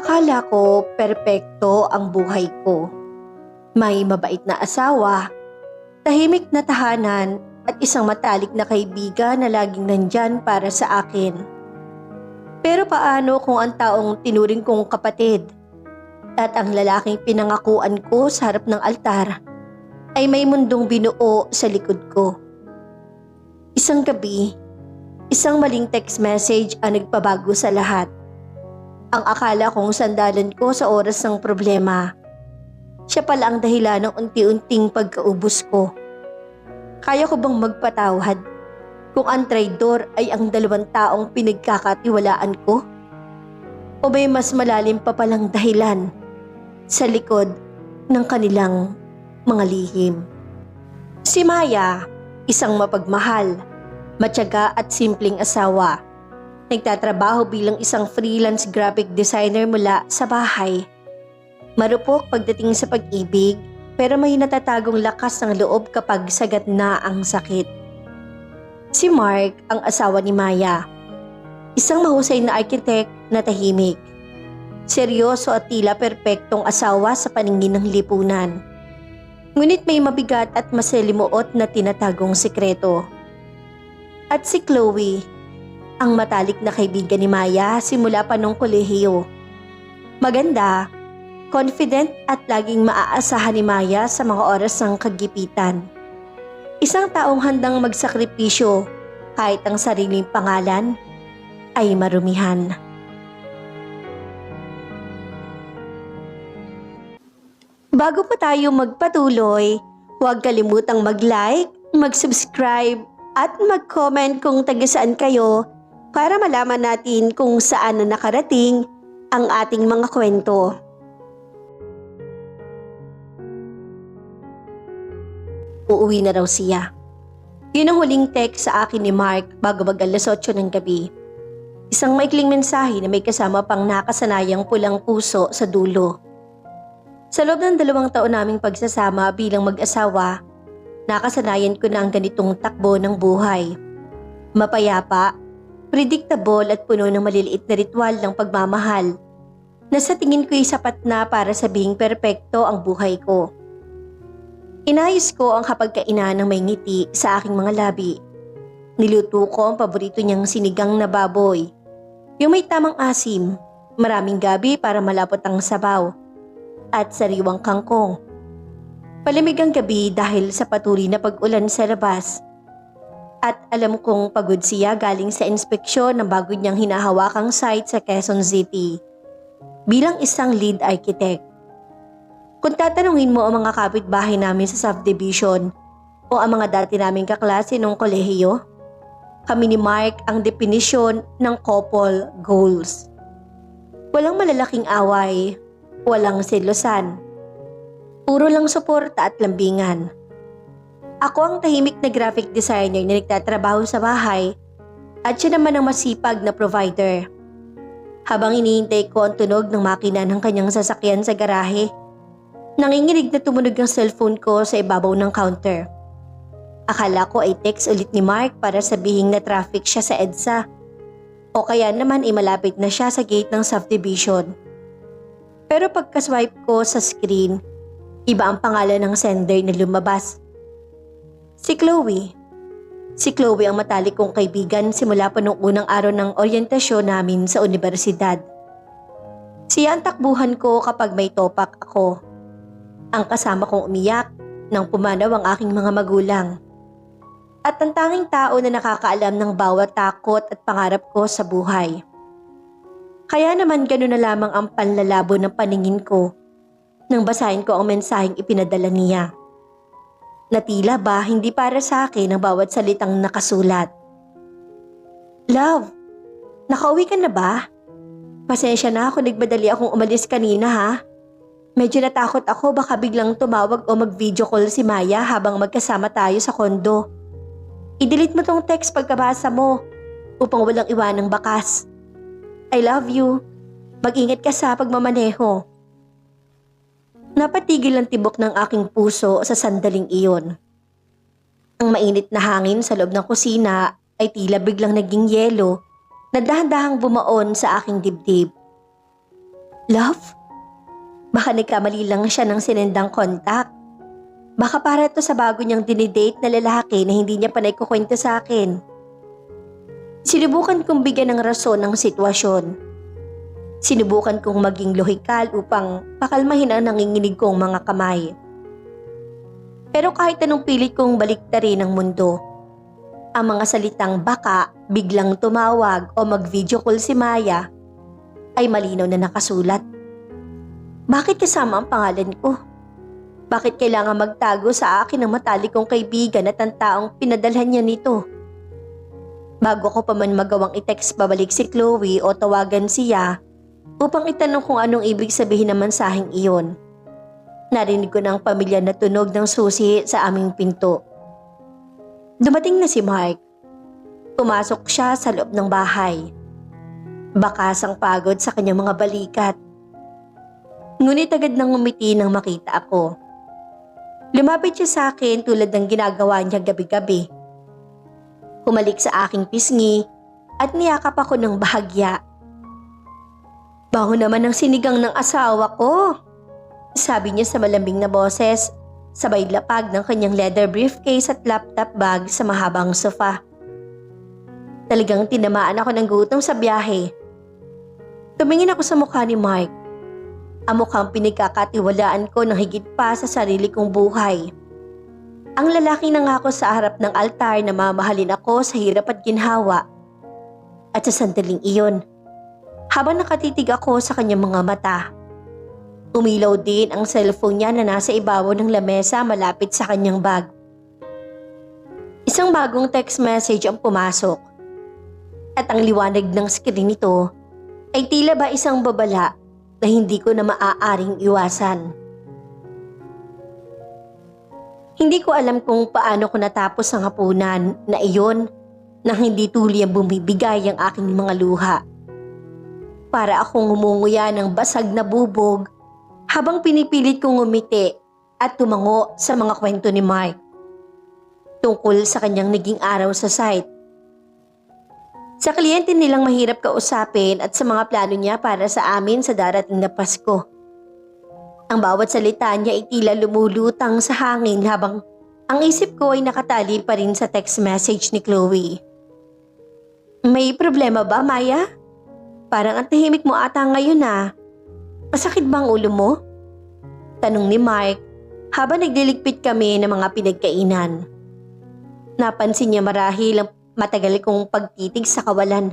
Akala ko perpekto ang buhay ko. May mabait na asawa, tahimik na tahanan at isang matalik na kaibigan na laging nandyan para sa akin. Pero paano kung ang taong tinuring kong kapatid at ang lalaking pinangakuan ko sa harap ng altar ay may mundong binuo sa likod ko? Isang gabi, isang maling text message ang nagpabago sa lahat. Ang akala kong sandalan ko sa oras ng problema, siya pala ang dahilan ng unti-unting pagkaubos ko. Kaya ko bang magpatawad kung ang traidor ay ang dalawang taong pinagkakatiwalaan ko? O may mas malalim pa palang dahilan sa likod ng kanilang mga lihim? Si Maya, isang mapagmahal, matyaga at simpleng asawa. Nagtatrabaho bilang isang freelance graphic designer mula sa bahay. Marupok pagdating sa pag-ibig, pero may natatagong lakas ng loob kapag sagat na ang sakit. Si Mark ang asawa ni Maya. Isang mahusay na arkitek na tahimik. Seryoso at tila perpektong asawa sa paningin ng lipunan. Ngunit may mabigat at masalimuot na tinatagong sikreto. At si Chloe, ang matalik na kaibigan ni Maya simula pa nung kolehiyo. Maganda, confident at laging maaasahan ni Maya sa mga oras ng kagipitan. Isang taong handang magsakripisyo kahit ang sariling pangalan ay marumihan. Bago pa tayo magpatuloy, huwag kalimutang mag-like, mag-subscribe at mag-comment kung taga saan kayo para malaman natin kung saan na nakarating ang ating mga kwento. Uuwi na raw siya. Yun ang huling text sa akin ni Mark bago mag-alas 8 ng gabi. Isang maikling mensahe na may kasama pang nakasanayang pulang puso sa dulo. Sa loob ng 2 taon naming pagsasama bilang mag-asawa, nakasanayan ko na ang ganitong takbo ng buhay. Mapayapa, predictable at puno ng maliliit na ritual ng pagmamahal na sa tingin ko'y sapat na para sabihing perpekto ang buhay ko. Inayos ko ang kapagkainan ng may ngiti sa aking mga labi. Niluto ko ang paborito niyang sinigang na baboy. Yung may tamang asim, maraming gabi para malapot ang sabaw, at sariwang kangkong. Palamig ang gabi dahil sa patuloy na pag-ulan sa labas. At alam kong pagod siya galing sa inspeksyon ng bago niyang hinahawakang site sa Quezon City bilang isang lead architect. Kung tatanungin mo ang mga kapitbahay namin sa subdivision o ang mga dati naming kaklase nung kolehiyo, kami ni Mark ang definisyon ng couple goals. Walang malalaking away, walang selosan, puro lang suporta at lambingan. Ako ang tahimik na graphic designer na nagtatrabaho sa bahay at siya naman ang masipag na provider. Habang iniintay ko ang tunog ng makina ng kanyang sasakyan sa garahe, nanginginig na tumunog ang cellphone ko sa ibabaw ng counter. Akala ko ay text ulit ni Mark para sabihing na traffic siya sa EDSA o kaya naman ay malapit na siya sa gate ng subdivision. Pero pagka-swipe ko sa screen, iba ang pangalan ng sender na lumabas. Si Chloe. Si Chloe ang matalik kong kaibigan simula pa nung unang araw ng oryentasyon namin sa universidad. Siya ang takbuhan ko kapag may topak ako. Ang kasama kong umiyak nang pumanaw ang aking mga magulang. At ang tanging tao na nakakaalam ng bawat takot at pangarap ko sa buhay. Kaya naman gano'n na lamang ang panlalabo ng paningin ko nang basahin ko ang mensaheng ipinadala niya. Natila ba hindi para sa akin ang bawat salitang nakasulat. Love, nakauwi ka na ba? Pasensya na kung nagmadali akong umalis kanina ha. Medyo natakot ako baka biglang tumawag o mag-video call si Maya habang magkasama tayo sa kondo. I-delete mo tong text pagkabasa mo upang walang iwanang bakas. I love you. Mag-ingat ka sa pagmamaneho. Napatigil ang tibok ng aking puso sa sandaling iyon. Ang mainit na hangin sa loob ng kusina ay tila biglang naging yelo na dahan-dahang bumaon sa aking dibdib. Love? Baka nagkamali lang siya ng sinendang contact. Baka para to sa bago niyang dinidate na lalaki na hindi niya pa naikukwento sa akin. Sinubukan kong bigyan ng rason ng sitwasyon. Sinubukan kong maging lohikal upang pakalmahin ang nanginginig kong mga kamay. Pero kahit anong pilit kong baliktarin ang mundo, ang mga salitang baka biglang tumawag o mag-video call si Maya ay malinaw na nakasulat. Bakit kasama ang pangalan ko? Bakit kailangan magtago sa akin ang matalik kong kaibigan at ang taong pinadalhan niya nito? Bago ko pa man magawang i-text pabalik si Chloe o tawagan siya upang itanong kung anong ibig sabihin ng mensaheng iyon, narinig ko ng pamilya na tunog ng susi sa aming pinto. Dumating na si Mark. Pumasok siya sa loob ng bahay. Bakas ang pagod sa kanyang mga balikat. Ngunit agad nang ngumiti nang makita ako. Lumapit siya sa akin tulad ng ginagawa niya gabi-gabi. Humalik sa aking pisngi at niyakap ako ng bahagya. Baho naman ang sinigang ng asawa ko, sabi niya sa malambing na boses, sabay lapag ng kanyang leather briefcase at laptop bag sa mahabang sofa. Talagang tinamaan ako ng gutom sa biyahe. Tumingin ako sa mukha ni Mark. Ang mukhang pinagkakatiwalaan ko ng higit pa sa sarili kong buhay. Ang lalaking nangako sa harap ng altar na mamahalin ako sa hirap at ginhawa. At sa sandaling iyon, habang nakatitig ako sa kanyang mga mata, umilaw din ang cellphone niya na nasa ibabaw ng lamesa malapit sa kanyang bag. Isang bagong text message ang pumasok. At ang liwanag ng screen nito ay tila ba isang babala na hindi ko na maaaring iwasan. Hindi ko alam kung paano ko natapos ang hapunan na iyon nang hindi tuloy ang bumibigay ang aking mga luha. Para akong humunguya ng basag na bubog habang pinipilit kong ngumiti at tumango sa mga kwento ni Mark tungkol sa kanyang naging araw sa site. Sa kliyente nilang mahirap kausapin at sa mga plano niya para sa amin sa darating na Pasko. Ang bawat salita niya ay tila lumulutang sa hangin habang ang isip ko ay nakatali pa rin sa text message ni Chloe. May problema ba, Maya? Parang ang tahimik mo ata ngayon ah. Masakit ba ang ulo mo? Tanong ni Mark habang nagliligpit kami ng mga pinagkainan. Napansin niya marahil ang matagal kong pagtitig sa kawalan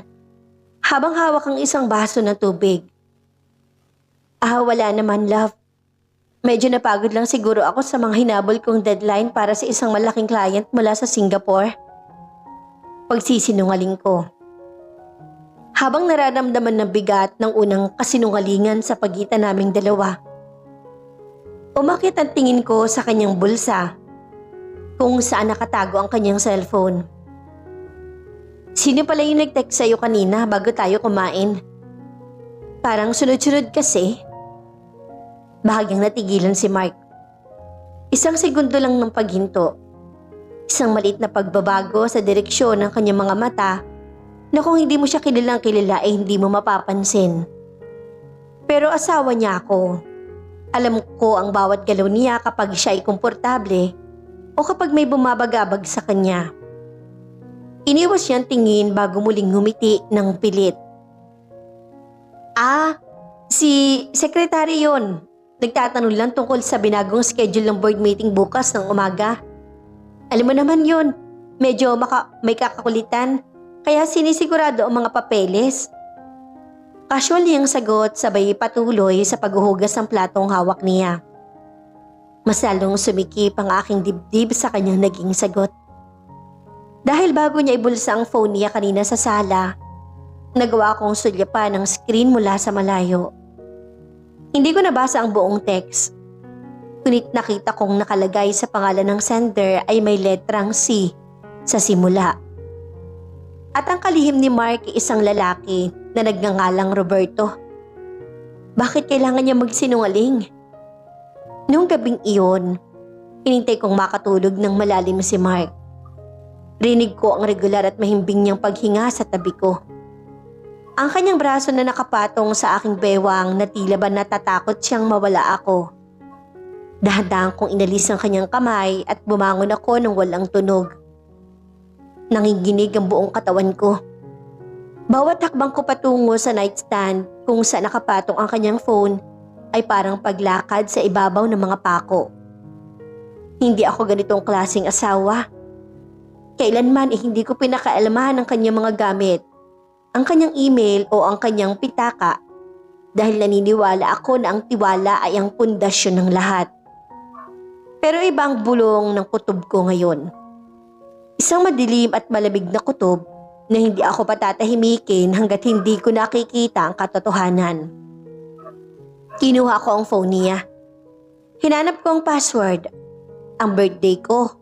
habang hawak ang isang baso ng tubig. Wala naman, love. Medyo napagod lang siguro ako sa mga hinabol kong deadline para sa isang malaking client mula sa Singapore. Pagsisinungaling ko. Habang nararamdaman ng bigat ng unang kasinungalingan sa pagitan naming dalawa. Umakit ang tingin ko sa kanyang bulsa kung saan nakatago ang kanyang cellphone. Sino pala yung nag-text sa'yo kanina bago tayo kumain? Parang sunod-sunod kasi. Bahagyang natigilan si Mark. Isang segundo lang ng paghinto. Isang maliit na pagbabago sa direksyon ng kanyang mga mata na kung hindi mo siya kilalang kilala ay hindi mo mapapansin. Pero asawa niya ako. Alam ko ang bawat galaw niya kapag siya ay komportable o kapag may bumabagabag sa kanya. Iniwas niyang tingin bago muling ngumiti ng pilit. Si sekretary yon. Nagtatanong lang tungkol sa binagong schedule ng board meeting bukas ng umaga. Alam mo naman yon, medyo may kakakulitan, kaya sinisigurado ang mga papeles. Casual niyang sagot sabay patuloy sa paghuhugas ng platong hawak niya. Mas lalong sumikip ang aking dibdib sa kanyang naging sagot. Dahil bago niya ibulsa ang phone niya kanina sa sala, nagawa kong sulyapan ang screen mula sa malayo. Hindi ko nabasa ang buong text. Ngunit nakita kong nakalagay sa pangalan ng sender ay may letrang C sa simula. At ang kalihim ni Mark ay isang lalaki na nagngangalang Roberto. Bakit kailangan niya magsinungaling? Noong gabing iyon, hinintay kong makatulog ng malalim si Mark. Rinig ko ang regular at mahimbing niyang paghinga sa tabi ko. Ang kanyang braso na nakapatong sa aking bewang na tila ba natatakot siyang mawala ako. Dahan-dahan kong inalis ang kanyang kamay at bumangon ako ng walang tunog. Nanginginig ang buong katawan ko. Bawat hakbang ko patungo sa nightstand kung saan nakapatong ang kanyang phone ay parang paglakad sa ibabaw ng mga pako. Hindi ako ganitong klaseng asawa. Kailanman hindi ko pinakaalamahan ang kanyang mga gamit, ang kanyang email o ang kanyang pitaka dahil naniniwala ako na ang tiwala ay ang pundasyon ng lahat. Pero iba ang bulong ng kutob ko ngayon. Isang madilim at malamig na kutob na hindi ako patatahimikin hanggat hindi ko nakikita ang katotohanan. Kinuha ko ang phone niya. Hinanap ko ang password, ang birthday ko,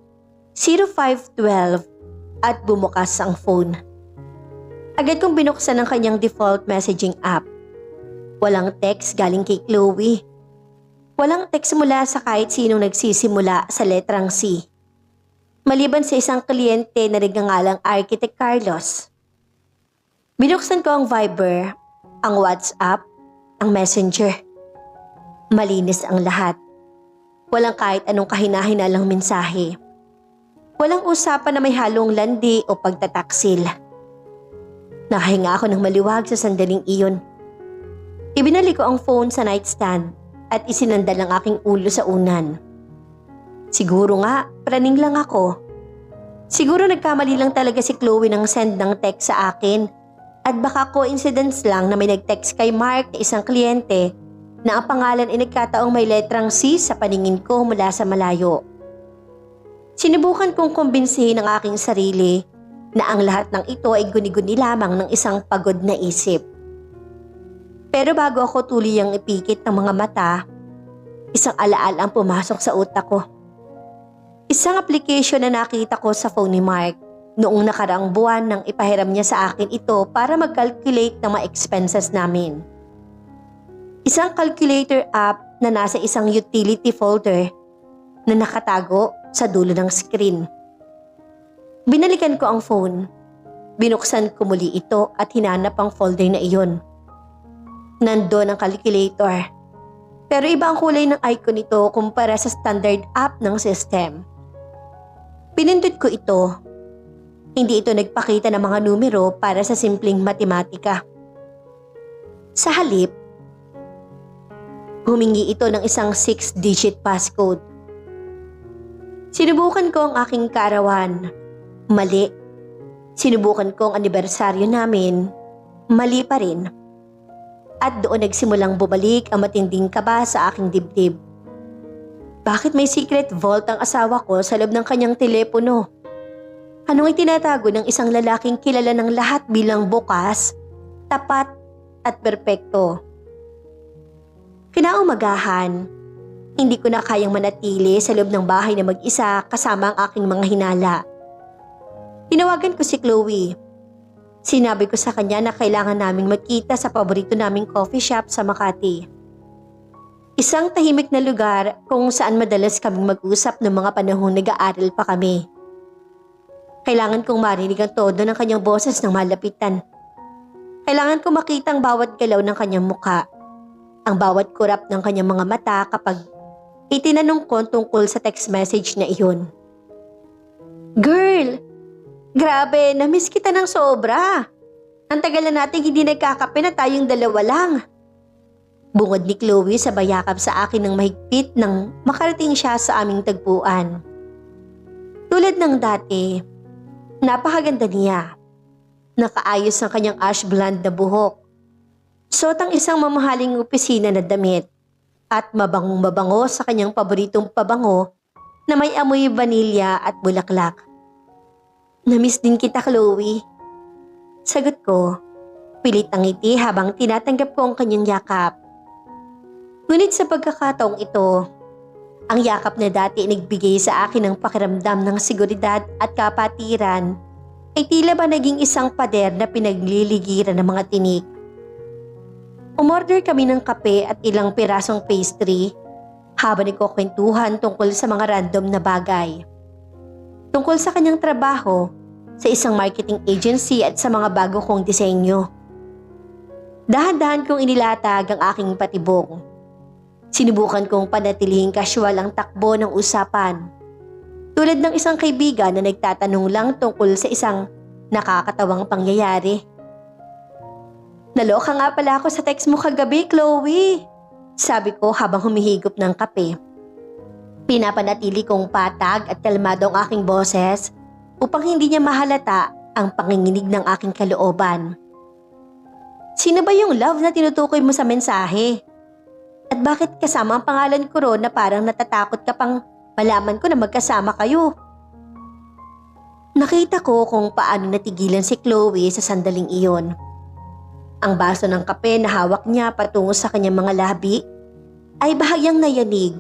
0512 at bumukas ang phone. Agad kong binuksan ang kanyang default messaging app. Walang text galing kay Chloe. Walang text mula sa kahit sinong nagsisimula sa letrang C. Maliban sa isang kliyente na nagngangalang Architect Carlos. Binuksan ko ang Viber, ang WhatsApp, ang Messenger. Malinis ang lahat. Walang kahit anong kahina-hinalang mensahe. Walang usapan na may halong landi o pagtataksil. Nakahinga ako ng maliwag sa sandaling iyon. Ibinalik ko ang phone sa nightstand at isinandal ang aking ulo sa unan. Siguro nga, praning lang ako. Siguro nagkamali lang talaga si Chloe nang send ng text sa akin at baka coincidence lang na may nag-text kay Mark na isang kliyente na ang pangalan ay nagkataong may letrang C sa paningin ko mula sa malayo. Sinubukan kong kumbinsihin ang aking sarili na ang lahat ng ito ay guni-guni lamang ng isang pagod na isip. Pero bago ako tuluyang ipikit ng mga mata, isang alaala ang pumasok sa utak ko. Isang application na nakita ko sa phone ni Mark noong nakaraang buwan nang ipahiram niya sa akin ito para mag-calculate ng mga expenses namin. Isang calculator app na nasa isang utility folder na nakatago sa dulo ng screen. Binalikan ko ang phone. Binuksan ko muli ito at hinanap ang folder na iyon. Nandoon ang calculator. Pero iba ang kulay ng icon nito kumpara sa standard app ng system. Pinindot ko ito. Hindi ito nagpakita ng mga numero para sa simpleng matematika. Sa halip, humingi ito ng isang 6-digit passcode. Sinubukan ko ang aking kaarawan. Mali. Sinubukan ko ang anibersaryo namin. Mali pa rin. At doon nagsimulang bumalik ang matinding kaba sa aking dibdib. Bakit may secret vault ang asawa ko sa loob ng kanyang telepono? Anong itinatago ng isang lalaking kilala ng lahat bilang bukas, tapat at perpekto? Kinaumagahan, hindi ko na kayang manatili sa loob ng bahay na mag-isa kasama ang aking mga hinala. Tinawagan ko si Chloe. Sinabi ko sa kanya na kailangan naming magkita sa paborito naming coffee shop sa Makati. Isang tahimik na lugar kung saan madalas kaming mag-usap ng mga panahong nag-aaral pa kami. Kailangan kong marinig ang todo ng kanyang boses ng malapitan. Kailangan kong makita ang bawat galaw ng kanyang mukha, ang bawat kurap ng kanyang mga mata kapag itinanong ko tungkol sa text message na iyon. Girl! Grabe, namiss kita ng sobra. Ang tagal na natin hindi nagkakape na tayong dalawa lang. Bungod ni Chloe sa bayakap sa akin ng mahigpit nang makarating siya sa aming tagpuan. Tulad ng dati, napakaganda niya. Nakaayos ang kanyang ash blonde na buhok. Suot ang isang mamahaling opisina na damit at mabangong-mabango sa kanyang paboritong pabango na may amoy vanilya at bulaklak. Namiss din kita, Chloe. Sagot ko, pilit ang ngiti habang tinatanggap ko ang kanyang yakap. Ngunit sa pagkakataong ito, ang yakap na dati nagbigay sa akin ng pakiramdam ng seguridad at kapatiran ay tila ba naging isang pader na pinagliligiran ng mga tinik. Umorder kami ng kape at ilang pirasong pastry habang nagkukwentuhan tungkol sa mga random na bagay. Tungkol sa kanyang trabaho, sa isang marketing agency at sa mga bago kong disenyo. Dahan-dahan kong inilatag ang aking patibong. Sinubukan kong panatilihing casual ang takbo ng usapan. Tulad ng isang kaibigan na nagtatanong lang tungkol sa isang nakakatawang pangyayari. Naloka nga pala ako sa text mo kagabi, Chloe. Sabi ko habang humihigop ng kape. Pinapanatili kong patag at kalmado ang aking boses upang hindi niya mahalata ang panginginig ng aking kalooban. Sino ba yung love na tinutukoy mo sa mensahe? At bakit kasama ang pangalan ko ron na parang natatakot ka pang malaman ko na magkasama kayo? Nakita ko kung paano natigilan si Chloe sa sandaling iyon. Ang baso ng kape na hawak niya patungo sa kanyang mga labi ay bahagyang nayanig.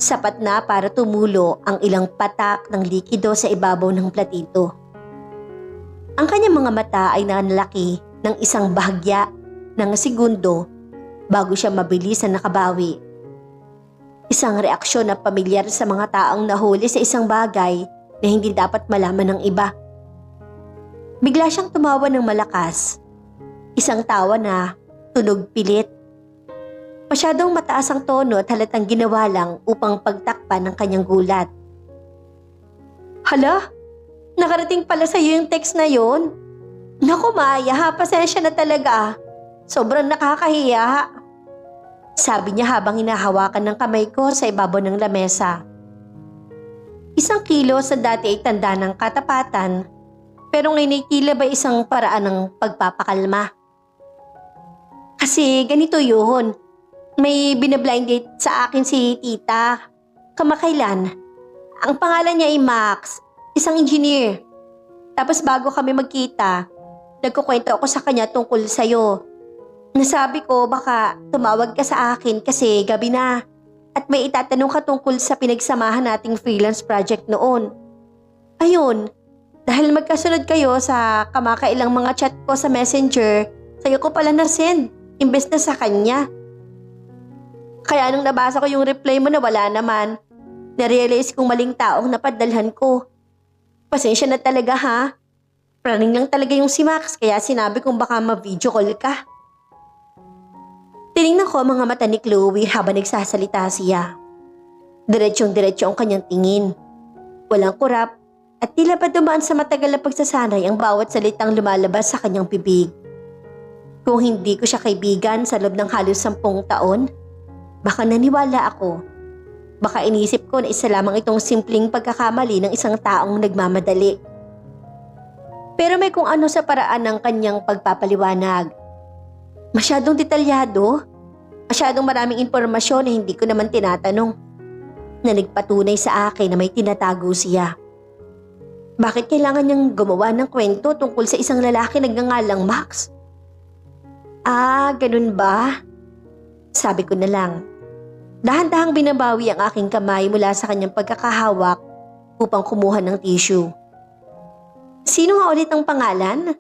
Sapat na para tumulo ang ilang patak ng likido sa ibabaw ng platito. Ang kanyang mga mata ay nanlaki ng isang bahagya ng segundo bago siya mabilis na nakabawi. Isang reaksyon na pamilyar sa mga taong nahuli sa isang bagay na hindi dapat malaman ng iba. Bigla siyang tumawa ng malakas. Isang tawa na tunog pilit. Masyadong mataas ang tono at halatang ginawa lang upang pagtakpan ng kanyang gulat. Hala, nakarating pala sa iyo yung text na yon. Naku Maya, pasensya na talaga. Sobrang nakakahiya. Sabi niya habang hinahawakan ng kamay ko sa ibabaw ng lamesa. Isang kilo sa dati ay tanda ng katapatan, pero ngayon ay tila ba isang paraan ng pagpapakalma. Kasi ganito yun, may binablind date sa akin si tita, kamakailan. Ang pangalan niya ay Max, isang engineer. Tapos bago kami magkita, nagkukwento ako sa kanya tungkol sa'yo. Nasabi ko baka tumawag ka sa akin kasi gabi na at may itatanong ka tungkol sa pinagsamahan nating freelance project noon. Ayun, dahil magkasunod kayo sa kamakailang mga chat ko sa messenger, sa'yo ko pala na-send, imbes na sa kanya. Kaya nung nabasa ko yung reply mo na wala naman, narealize kong maling taong napadalhan ko. Pasensya na talaga ha. Praning lang talaga yung si Max kaya sinabi kong baka ma-video call ka. Tinignan ko ang mga mata ni Chloe habang nagsasalita siya. Diretsyong-diretso ang kanyang tingin. Walang kurap at tila pa dumaan sa matagal na pagsasanay ang bawat salitang lumalabas sa kanyang bibig. Kung hindi ko siya kaibigan sa loob ng halos 10 taon, baka naniwala ako. Baka inisip ko na isa lamang itong simpleng pagkakamali ng isang taong nagmamadali. Pero may kung ano sa paraan ng kanyang pagpapaliwanag. Masyadong detalyado, masyadong maraming impormasyon na hindi ko naman tinatanong. Na nagpatunay sa akin na may tinatago siya. Bakit kailangan niyang gumawa ng kwento tungkol sa isang lalaki nagngangalang Max? Ah, ganun ba? Sabi ko na lang. Dahan-dahang binabawi ang aking kamay mula sa kanyang pagkakahawak upang kumuha ng tissue. Sino nga ulit ang pangalan?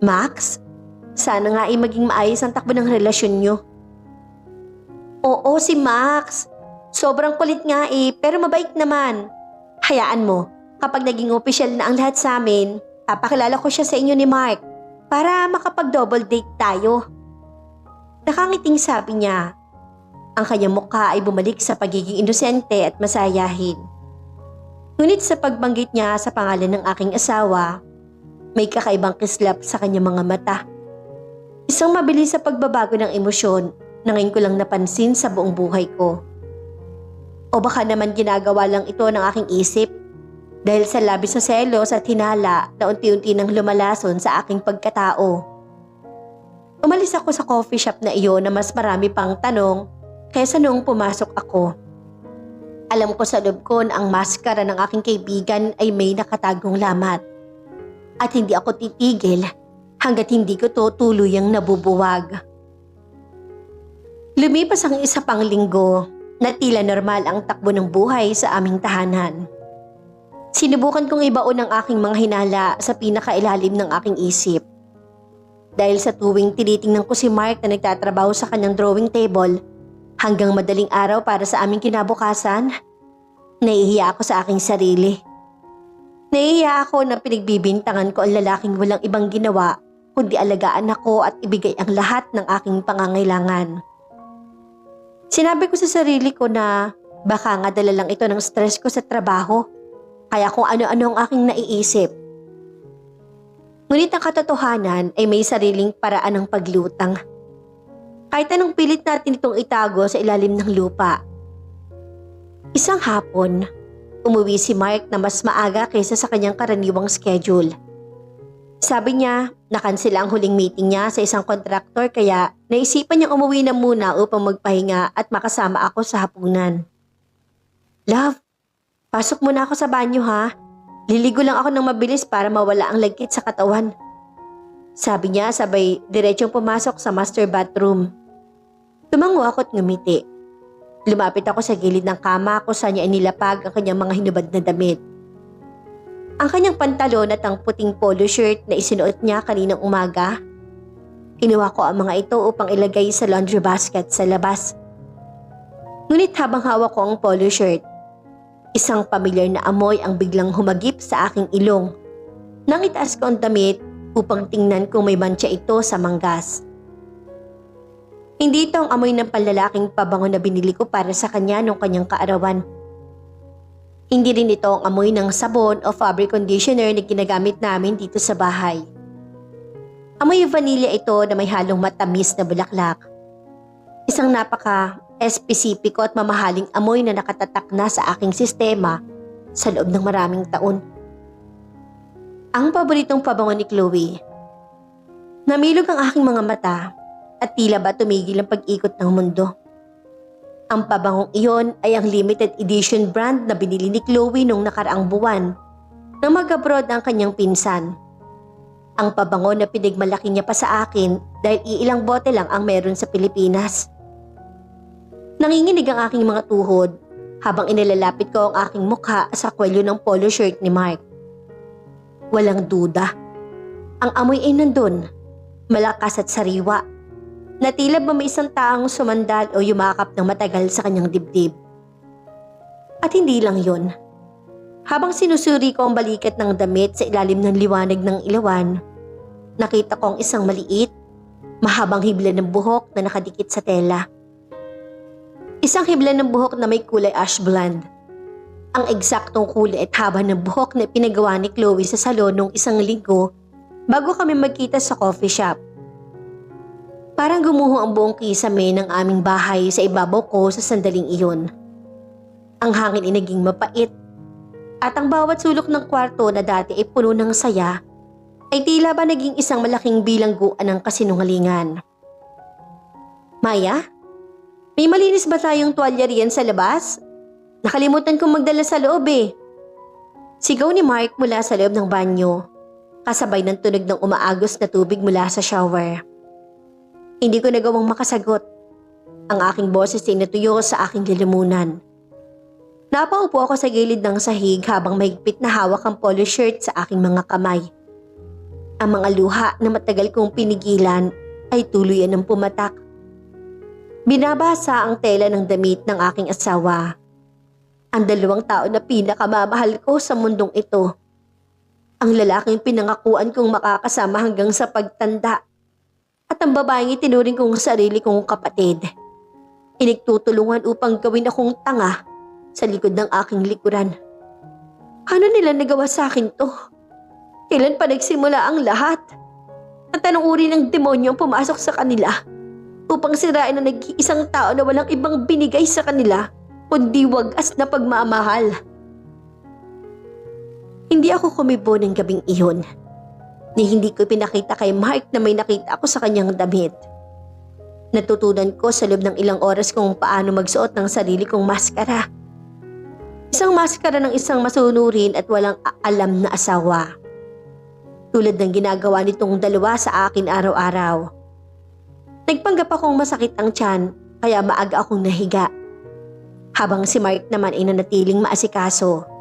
Max? Sana nga ay maging maayos ang takbo ng relasyon niyo. Oo, si Max. Sobrang kulit nga pero mabait naman. Hayaan mo, kapag naging opisyal na ang lahat sa amin, papakilala ko siya sa inyo ni Mark para makapag-double date tayo. Nakangiting sabi niya. Ang kanyang mukha ay bumalik sa pagiging inosente at masayahin. Ngunit sa pagbanggit niya sa pangalan ng aking asawa, may kakaibang kislap sa kanyang mga mata. Isang mabilis sa pagbabago ng emosyon na ngayon ko lang napansin sa buong buhay ko. O baka naman ginagawa lang ito ng aking isip dahil sa labis na selos at hinala na unti-unti nang lumalason sa aking pagkatao. Umalis ako sa coffee shop na iyon na mas marami pang tanong kaysa noong pumasok ako. Alam ko sa loob ko na ang maskara ng aking kaibigan ay may nakatagong lamat. At hindi ako titigil hanggat hindi ko to tuluyang nabubuwag. Lumipas ang isa pang linggo na tila normal ang takbo ng buhay sa aming tahanan. Sinubukan kong ibaon ang aking mga hinala sa pinakailalim ng aking isip. Dahil sa tuwing tinitingnan ko si Mark na nagtatrabaho sa kanyang drawing table hanggang madaling araw para sa aming kinabukasan, nahihiya ako sa aking sarili. Nahihiya ako na pinagbibintangan ko ang lalaking walang ibang ginawa kundi alagaan ako at ibigay ang lahat ng aking pangangailangan. Sinabi ko sa sarili ko na baka nga dala lang ito ng stress ko sa trabaho, kaya kung ano-ano ang aking naiisip. Ngunit ang katotohanan ay may sariling paraan ng paglutang. Kahit anong pilit natin itong itago sa ilalim ng lupa. Isang hapon, umuwi si Mark na mas maaga kaysa sa kanyang karaniwang schedule. Sabi niya, nakansela ang huling meeting niya sa isang kontraktor kaya naisipan niyang umuwi na muna upang magpahinga at makasama ako sa hapunan. Love, pasok muna ako sa banyo ha. Liligo lang ako ng mabilis para mawala ang lagkit sa katawan. Sabi niya sabay diretsong pumasok sa master bathroom. Tumango ako at ngumiti. Lumapit ako sa gilid ng kama kung saan niya inilapag ang kanyang mga hinubad na damit. Ang kanyang pantalon at ang puting polo shirt na isinuot niya kaninang umaga. Kinuha ko ang mga ito upang ilagay sa laundry basket sa labas. Ngunit habang hawak ko ang polo shirt, isang pamilyar na amoy ang biglang humagip sa aking ilong. Nang itaas ko ang damit upang tingnan kung may mantsa ito sa manggas. Hindi ito ang amoy ng panlalaking pabango na binili ko para sa kanya noong kanyang kaarawan. Hindi rin ito ang amoy ng sabon o fabric conditioner na ginagamit namin dito sa bahay. Amoy vanilya ito na may halong matamis na bulaklak. Isang napaka-espesipiko at mamahaling amoy na nakatatak na sa aking sistema sa loob ng maraming taon. Ang paboritong pabango ni Chloe. Namilog ang aking mga mata at tila ba tumigil ang pag-ikot ng mundo. Ang pabangong iyon ay ang limited edition brand na binili ni Chloe noong nakaraang buwan nang mag-abroad ang kanyang pinsan. Ang pabango na pinigmalaki niya pa sa akin dahil iilang bote lang ang meron sa Pilipinas. Nanginginig ang aking mga tuhod habang inilalapit ko ang aking mukha sa kwelyo ng polo shirt ni Mark. Walang duda. Ang amoy ay nandun, malakas at sariwa, na tila ba may isang taong sumandal o yumakap ng matagal sa kanyang dibdib. At hindi lang yun. Habang sinusuri ko ang balikat ng damit sa ilalim ng liwanag ng ilawan, nakita ko ang isang maliit, mahabang hibla ng buhok na nakadikit sa tela. Isang hibla ng buhok na may kulay ash blonde. Ang eksaktong kulay at haba ng buhok na pinagawa ni Chloe sa salon noong isang linggo bago kami magkita sa coffee shop. Parang gumuho ang buong kisame ng aming bahay sa ibabaw ko sa sandaling iyon. Ang hangin ay naging mapait at ang bawat sulok ng kwarto na dati ay puno ng saya ay tila ba naging isang malaking bilangguan ng kasinungalingan. Maya, may malinis ba tayong tuwalya riyan sa labas? Nakalimutan kong magdala sa loob eh. Sigaw ni Mark mula sa loob ng banyo, kasabay ng tunog ng umaagos na tubig mula sa shower. Hindi ko nagawang makasagot. Ang aking boses ay natuyo sa aking lalamunan. Napaupo ako sa gilid ng sahig habang mahigpit na hawak ang polo shirt sa aking mga kamay. Ang mga luha na matagal kong pinigilan ay tuluyan ng pumatak. Binabasa ang tela ng damit ng aking asawa. Ang 2 tao na pinakamamahal ko sa mundong ito. Ang lalaking pinangakuan kong makakasama hanggang sa pagtanda. At ang babaeng itinuring kong sarili kong kapatid. Inigtutulungan upang gawin akong tanga sa likod ng aking likuran. Ano nila nagawa sa akin to? Kailan pa nagsimula ang lahat? At anong uri ng demonyo ang pumasok sa kanila upang sirain ang nag-iisang tao na walang ibang binigay sa kanila kundi wagas na pagmamahal? Hindi ako kumibo ng gabing iyon. Ni hindi ko pinakita kay Mark na may nakita ako sa kanyang damit. Natutunan ko sa loob ng ilang oras kung paano magsuot ng sarili kong maskara. Isang maskara ng isang masunurin at walang alam na asawa. Tulad ng ginagawa nitong dalawa sa akin araw-araw. Nagpanggap akong masakit ang tiyan kaya maaga akong nahiga. Habang si Mark naman ay nanatiling maasikaso.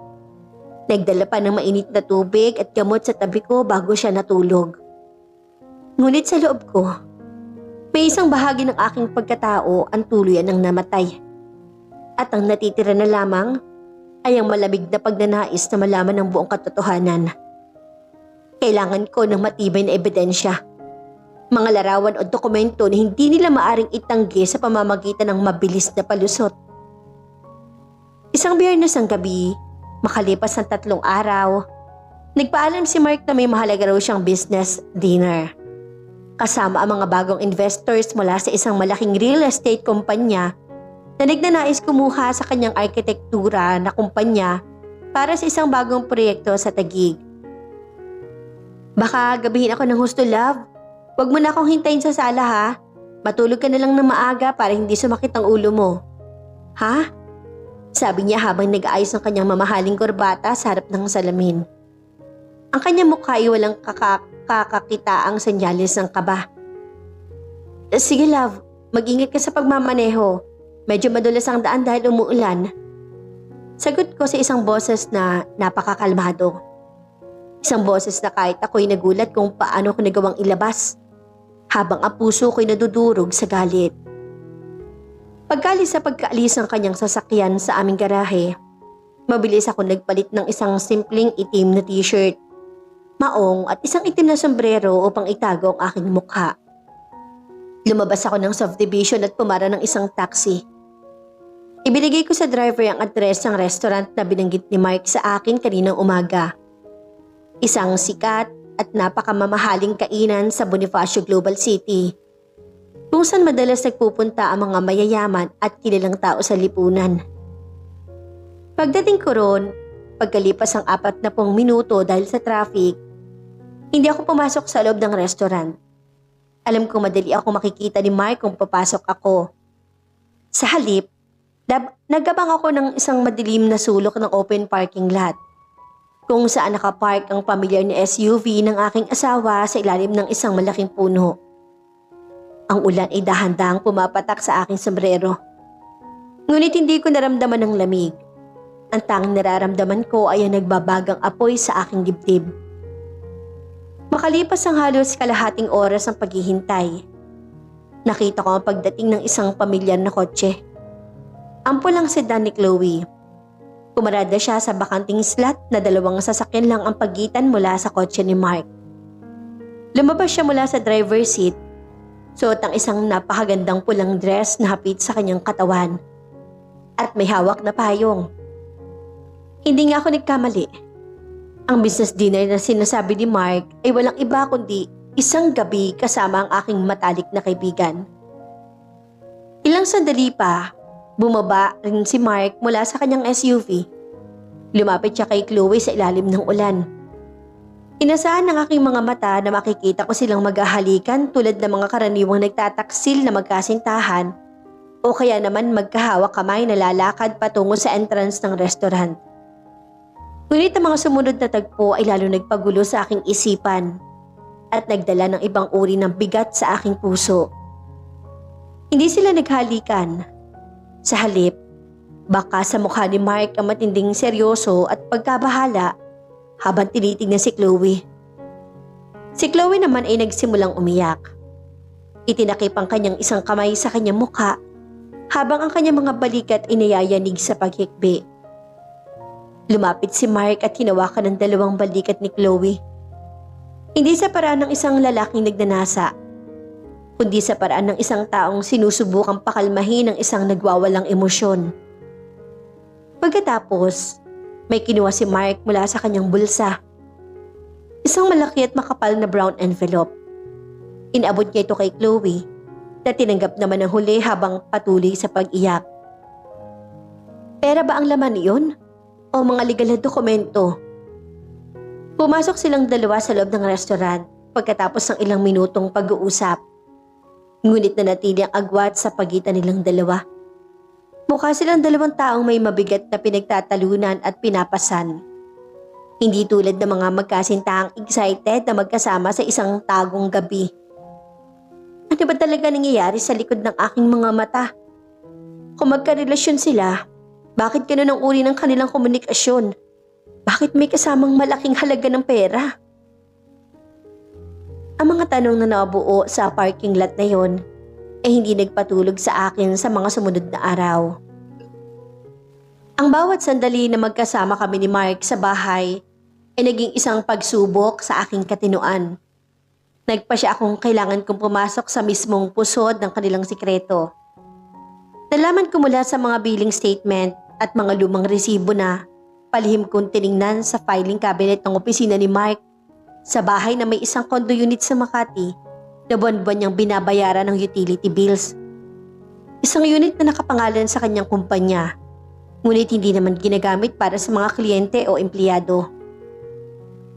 Nagdala pa ng mainit na tubig at gamot sa tabi ko bago siya natulog. Ngunit sa loob ko, may isang bahagi ng aking pagkatao ang tuluyan ng namatay. At ang natitira na lamang ay ang malamig na pagnanais na malaman ang buong katotohanan. Kailangan ko ng matibay na ebidensya Mga larawan o dokumento na hindi nila maaring itanggi sa pamamagitan ng mabilis na palusot. Isang Biyernes ng gabi, makalipas ng 3 araw, nagpaalam si Mark na may mahalaga raw siyang business dinner. Kasama ang mga bagong investors mula sa isang malaking real estate kumpanya na nagnanais kumuha sa kanyang arkitektura na kumpanya para sa isang bagong proyekto sa Taguig. Baka gabihin ako ng husto, love. Huwag mo na akong hintayin sa sala ha. Matulog ka na lang na maaga para hindi sumakit ang ulo mo. Ha? Sabi niya habang nag-aayos ng kanyang mamahaling kurbata sa harap ng salamin. Ang kanyang mukha ay walang kakakitaang senyales ng kaba. Sige love, mag-ingat ka sa pagmamaneho. Medyo madulas ang daan dahil umuulan. Sagot ko sa isang boses na napakakalmado. Isang boses na kahit ako'y nagulat kung paano ko nagawang ilabas, habang ang puso ko'y nadudurog sa galit. Pagkalis sa pagkaalis ng kanyang sasakyan sa aming garahe, mabilis ako nagpalit ng isang simpleng itim na t-shirt, maong at isang itim na sombrero upang itago ang aking mukha. Lumabas ako ng subdivision at pumara ng isang taxi. Ibinigay ko sa driver ang address ng restaurant na binanggit ni Mark sa akin kaninang umaga. Isang sikat at napakamamahaling kainan sa Bonifacio Global City, kung saan madalas nagpupunta ang mga mayayaman at kilalang tao sa lipunan. Pagdating ko roon, pagkalipas ang 40 minuto dahil sa traffic, hindi ako pumasok sa loob ng restaurant. Alam kong madali ako makikita ni Mark kung papasok ako. Sa halip, nagabang ako ng isang madilim na sulok ng open parking lot, kung saan nakapark ang pamilyar na SUV ng aking asawa sa ilalim ng isang malaking puno. Ang ulan ay dahan-dahang pumapatak sa aking sombrero. Ngunit hindi ko naramdaman ng lamig. Ang tanging nararamdaman ko ay ang nagbabagang apoy sa aking dibdib. Makalipas ang halos kalahating oras ng paghihintay, nakita ko ang pagdating ng isang pamilyar na kotse. Ang pulang sedan ni Chloe. Pumarada siya sa bakanting slot na 2 sasakyan lang ang pagitan mula sa kotse ni Mark. Lumabas siya mula sa driver's seat, suot ang isang napakagandang pulang dress na hapit sa kanyang katawan at may hawak na payong. Hindi nga ako nagkamali. Ang business dinner na sinasabi ni Mark ay walang iba kundi isang gabi kasama ang aking matalik na kaibigan. Ilang sandali pa, bumaba rin si Mark mula sa kanyang SUV. Lumapit siya kay Chloe sa ilalim ng ulan. Inasahan ng aking mga mata na makikita ko silang maghahalikan tulad ng mga karaniwang nagtataksil na magkasintahan o kaya naman magkahawak kamay na lalakad patungo sa entrance ng restaurant. Ngunit ang mga sumunod na tagpo ay lalo nagpagulo sa aking isipan at nagdala ng ibang uri ng bigat sa aking puso. Hindi sila naghalikan. Sa halip, baka sa mukha ni Mark ang matinding seryoso at pagkabahala habang tinitignan si Chloe. Si Chloe naman ay nagsimulang umiyak. Itinakip ang kanyang isang kamay sa kanyang mukha habang ang kanyang mga balikat ay nayayanig sa paghikbi. Lumapit si Mark at hinawakan ng 2 balikat ni Chloe. Hindi sa paraan ng isang lalaking nagnanasa, kundi sa paraan ng isang taong sinusubukang pakalmahin ng isang nagwawalang emosyon. Pagkatapos, may kinuha si Mark mula sa kanyang bulsa. Isang malaki at makapal na brown envelope. Inabot niya ito kay Chloe na tinanggap naman ng huli habang patuloy sa pag-iyak. Pera ba ang laman iyon? O mga legal na dokumento? Pumasok silang 2 sa loob ng restaurant pagkatapos ng ilang minutong pag-uusap. Ngunit nanatili ang agwat sa pagitan nilang 2. Mukha silang 2 taong may mabigat na pinagtatalunan at pinapasan. Hindi tulad ng mga magkasintahang excited na magkasama sa isang tagong gabi. Ano ba talaga nangyayari sa likod ng aking mga mata? Kung magkarelasyon sila, bakit ganun ang uri ng kanilang komunikasyon? Bakit may kasamang malaking halaga ng pera? Ang mga tanong na nabuo sa parking lot na yon ay hindi nagpatulog sa akin sa mga sumunod na araw. Ang bawat sandali na magkasama kami ni Mark sa bahay ay naging isang pagsubok sa aking katinuan. Nagpa siya akong kailangan kong pumasok sa mismong pusod ng kanilang sikreto. Nalaman ko mula sa mga billing statement at mga lumang resibo na palihim kong tiningnan sa filing cabinet ng opisina ni Mark sa bahay na may isang condo unit sa Makati na buwan-buwan niyang binabayaran ng utility bills. Isang unit na nakapangalan sa kanyang kumpanya, ngunit hindi naman ginagamit para sa mga kliyente o empleyado.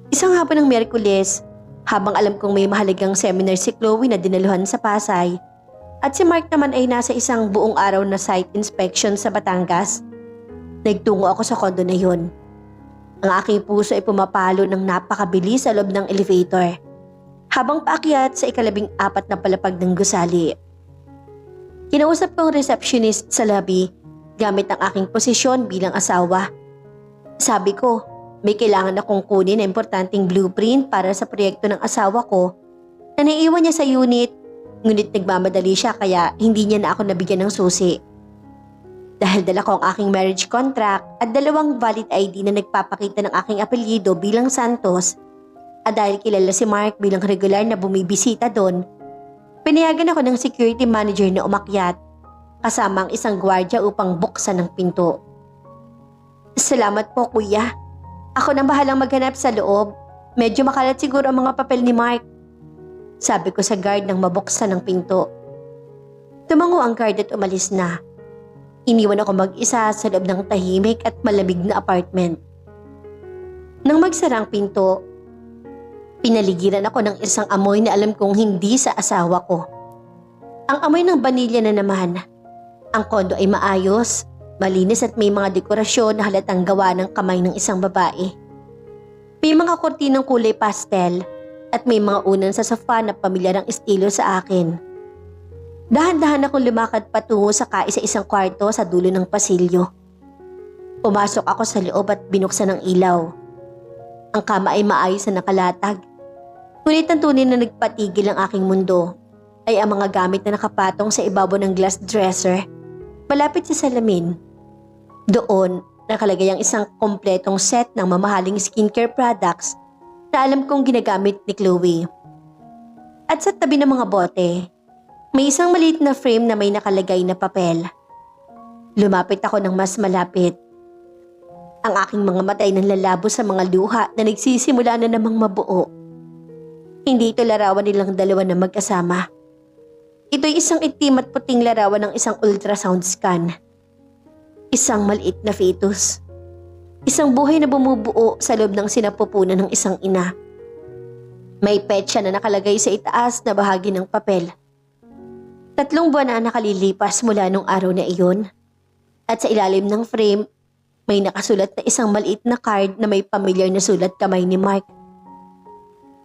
Isang hapon ng Miyerkules, habang alam kong may mahalagang seminar si Chloe na dinaluhan sa Pasay at si Mark naman ay nasa isang buong araw na site inspection sa Batangas, nagtungo ako sa kondo na yun. Ang aking puso ay pumapalo ng napakabilis sa loob ng elevator habang paakyat sa ika-14 na palapag ng gusali. Kinausap ko ang receptionist sa lobby gamit ang aking posisyon bilang asawa. Sabi ko, may kailangan akong kunin na importanteng blueprint para sa proyekto ng asawa ko na naiiwan niya sa unit, ngunit nagmamadali siya kaya hindi niya na ako nabigyan ng susi. Dahil dala ko ang aking marriage contract at 2 valid ID na nagpapakita ng aking apelyido bilang Santos at dahil kilala si Mark bilang regular na bumibisita doon, pinayagan ako ng security manager na umakyat kasama ang isang gwardiya upang buksan ng pinto. Salamat po kuya. Ako nang bahalang maghanap sa loob. Medyo makalat siguro ang mga papel ni Mark. Sabi ko sa guard nang mabuksan ng pinto. Tumango ang guard at umalis na. Iniwan ako mag-isa sa loob ng tahimik at malamig na apartment. Nang magsara ang pinto, pinaligiran ako ng isang amoy na alam kong hindi sa asawa ko. Ang amoy ng vanilya na naman. Ang kondo ay maayos, malinis at may mga dekorasyon na halatang gawa ng kamay ng isang babae. May mga kortinang kulay pastel at may mga unan sa sofa na pamilyar ang estilo sa akin. Dahan-dahan akong lumakad patungo sa kaisa-isang kwarto sa dulo ng pasilyo. Pumasok ako sa loob at binuksan ang ilaw. Ang kama ay maayos na nakalatag. Ngunit ang tunay na nagpatigil ang aking mundo ay ang mga gamit na nakapatong sa ibabaw ng glass dresser malapit sa salamin. Doon, nakalagay ang isang kompletong set ng mamahaling skincare products na alam kong ginagamit ni Chloe. At sa tabi ng mga bote, may isang maliit na frame na may nakalagay na papel. Lumapit ako ng mas malapit. Ang aking mga mata ay nanlalabo sa mga luha na nagsisimula na namang mabuo. Hindi ito larawan nilang dalawa na magkasama. Ito'y isang itim at puting larawan ng isang ultrasound scan. Isang maliit na fetus. Isang buhay na bumubuo sa loob ng sinapupunan ng isang ina. May petsa na nakalagay sa itaas na bahagi ng papel. 3 buwan na nakalilipas mula nung araw na iyon. At sa ilalim ng frame, may nakasulat na isang maliit na card na may pamilyar na sulat kamay ni Mark.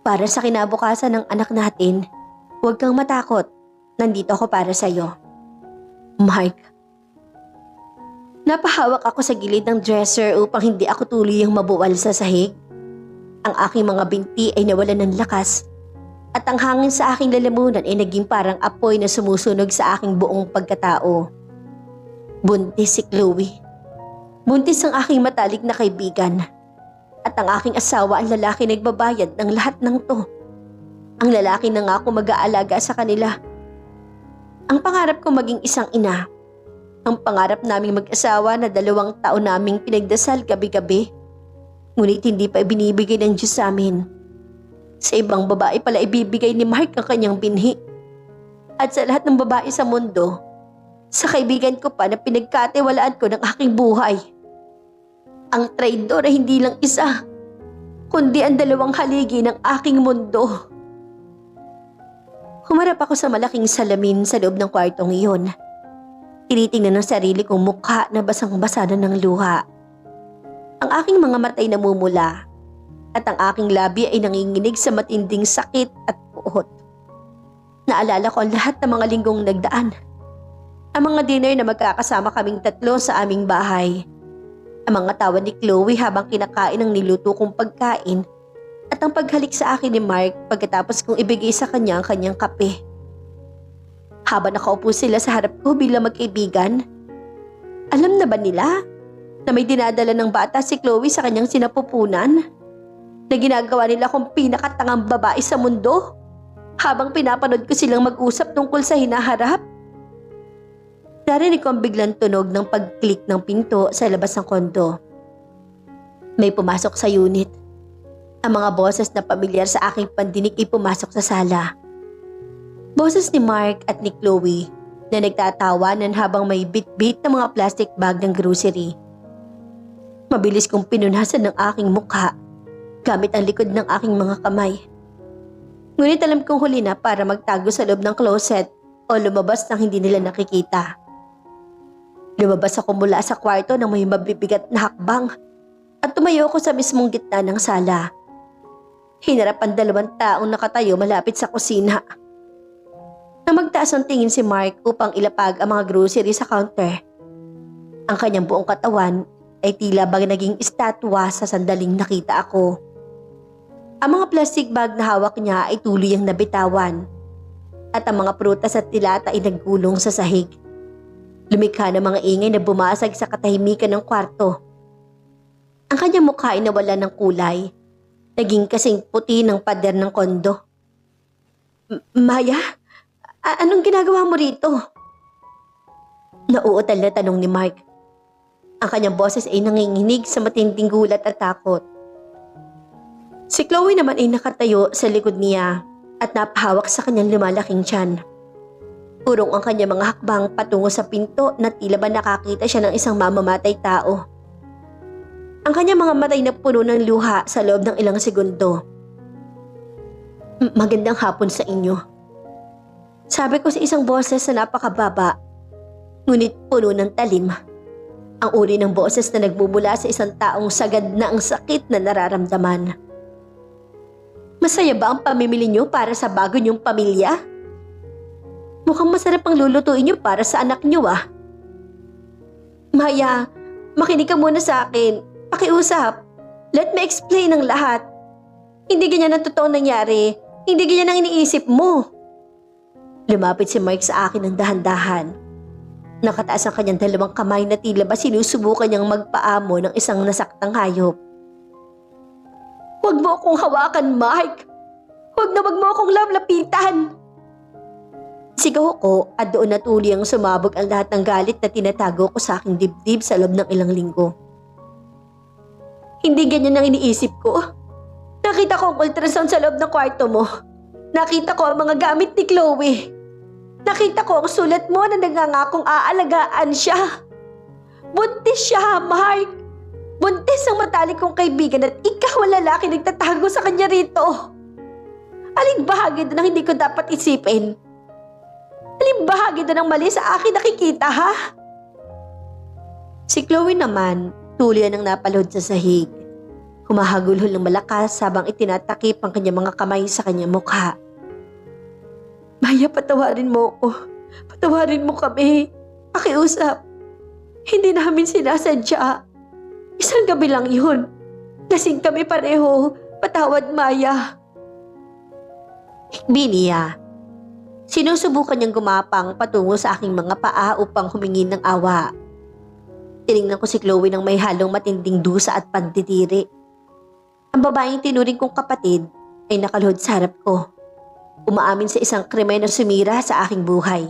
Para sa kinabukasan ng anak natin, huwag kang matakot. Nandito ako para sa'yo. Mark. Napahawak ako sa gilid ng dresser upang hindi ako tuluyang mabuwal sa sahig. Ang aking mga binti ay nawalan ng lakas at ang hangin sa aking lalamunan ay naging parang apoy na sumusunog sa aking buong pagkatao. Buntis si Chloe. Buntis ang aking matalik na kaibigan. At ang aking asawa ang lalaki nagbabayad ng lahat ng to. Ang lalaki na nga ako mag-aalaga sa kanila. Ang pangarap ko maging isang ina. Ang pangarap naming mag-asawa na 2 taon naming pinagdasal gabi-gabi. Ngunit hindi pa ibinibigay ng Diyos sa amin. Sa ibang babae pala ibibigay ni Mark ang kanyang binhi. At sa lahat ng babae sa mundo, sa kaibigan ko pa na pinagkatiwalaan ko ng aking buhay. Ang traidor ay hindi lang isa, kundi ang 2 haligi ng aking mundo. Humarap ako sa malaking salamin sa loob ng kwartong iyon. Tinitingnan ang sarili kong mukha na basang-basa na ng luha. Ang aking mga mata ay namumula at ang aking labi ay nanginginig sa matinding sakit at puot. Naalala ko ang lahat ng mga linggong nagdaan. Ang mga dinner na magkakasama kaming 3 sa aming bahay. Ang mga tawa ni Chloe habang kinakain ang niluto kong pagkain at ang paghalik sa akin ni Mark pagkatapos kong ibigay sa kanya ang kanyang kape. Habang nakaupo sila sa harap ko bilang magkaibigan, alam na ba nila na may dinadala ng bata si Chloe sa kanyang sinapupunan? Na ginagawa nila kung pinakatangang babae sa mundo? habang pinapanood ko silang mag-usap tungkol sa hinaharap. Narinig ko ang biglang tunog ng pag-click ng pinto sa labas ng kondo. May pumasok sa unit. Ang mga boses na pamilyar sa aking pandinig ay pumasok sa sala. Boses ni Mark at ni Chloe na nagtatawanan habang may bit-bit ng mga plastic bag ng grocery. Mabilis kong pinunasan ng aking mukha gamit ang likod ng aking mga kamay. Ngunit alam kong huli na para magtago sa loob ng closet o lumabas nang hindi nila nakikita. Lumabas ako mula sa kwarto ng may mabibigat na hakbang at tumayo ako sa mismong gitna ng sala. Hinarap ang 2 taong nakatayo malapit sa kusina. Nang magtaas ang tingin si Mark upang ilapag ang mga grocery sa counter. Ang kanyang buong katawan ay tila bang naging estatwa sa sandaling nakita ako. Ang mga plastic bag na hawak niya ay tuluyang nabitawan at ang mga prutas at tilata ay naggulong sa sahig. Lumikha ng mga ingay na bumasag sa katahimikan ng kwarto. Ang kanyang mukha ay nawala ng kulay. Naging kasing puti ng pader ng kondo. Maya, anong ginagawa mo rito? Nauutal na tanong ni Mark. Ang kanyang boses ay nanginginig sa matinding gulat at takot. Si Chloe naman ay nakatayo sa likod niya at napahawak sa kanyang lumalaking tiyan. Urong ang kanyang mga hakbang patungo sa pinto na tila ba nakakita siya ng isang mamamatay tao. Ang kanyang mga matay na puno ng luha sa loob ng ilang segundo. Magandang hapon sa inyo. Sabi ko sa isang boses na napakababa, ngunit puno ng talim. Ang uri ng boses na nagmumula sa isang taong sagad na ang sakit na nararamdaman. Masaya ba ang pamimili niyo para sa bago niyong pamilya? Mukhang masarap ang lulutuin niyo para sa anak niyo ah. Maya, makinig ka muna sa akin. Pakiusap. Let me explain ang lahat. Hindi ganyan ang totoong nangyari. Hindi ganyan ang iniisip mo. Lumapit si Mike sa akin ng dahan-dahan. Nakataas ang kanyang 2 kamay na tila ba sinusubukan niyang magpaamo ng isang nasaktang hayop. Huwag mo akong hawakan, Mike. Huwag mo akong lapitan. Sigaw ko at doon natuloy ang sumabog ang lahat ng galit na tinatago ko sa aking dibdib sa loob ng ilang linggo. Hindi ganyan ang iniisip ko. Nakita ko ang ultrasound sa loob ng kwarto mo. Nakita ko ang mga gamit ni Chloe. Nakita ko ang sulat mo na nangangakong aalagaan siya. Buntis siya, Mark. Buntis ang matalik kong kaibigan at ikaw ang lalaki nagtatago sa kanya rito. Aling bahagi doon ang hindi ko dapat isipin? Aling bahagi doon ang mali sa akin nakikita, ha? Si Chloe naman, tuloy nang napalod sa sahig. Humahagulhol ng malakas habang itinatakip ang kanyang mga kamay sa kanyang mukha. Maya, patawarin mo ako. Patawarin mo kami. Pakiusap. Hindi namin sinasadya. Isang gabi lang yun. Lasing kami pareho. Patawad, Maya. Hikbi niya. Sinusubukan niyang gumapang patungo sa aking mga paa upang humingi ng awa. Tinignan ko si Chloe ng may halong matinding dusa at pandidiri. Ang babaeng tinuring kong kapatid ay nakaluhod sa harap ko. Umaamin sa isang krimen na sumira sa aking buhay.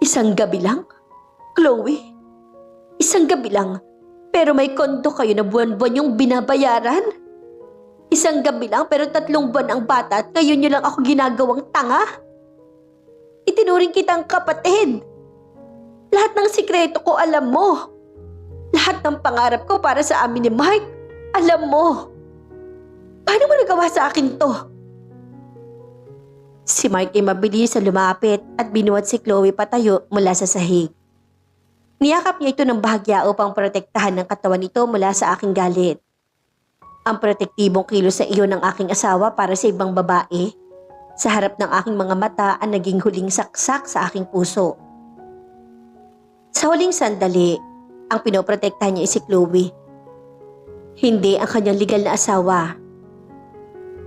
Isang gabi lang? Chloe? Isang gabi lang, pero may kondo kayo na buwan-buwan yung binabayaran? Isang gabi lang pero 3 buwan ang bata at ngayon nyo lang ako ginagawang tanga? Itinuring kitang kapatid. Lahat ng sikreto ko alam mo. Lahat ng pangarap ko para sa amin ni Mike, alam mo. Paano mo nagawa sa akin to? Si Mike ay mabilis na lumapit at binuhat si Chloe patayo mula sa sahig. Niyakap niya ito ng bahagya upang protektahan ng katawan nito mula sa aking galit. Ang protektibong kilos sa iyon ng aking asawa para sa ibang babae, sa harap ng aking mga mata ang naging huling saksak sa aking puso. Sa huling sandali, ang pinoprotektahan niya ay si Chloe. Hindi ang kanyang legal na asawa.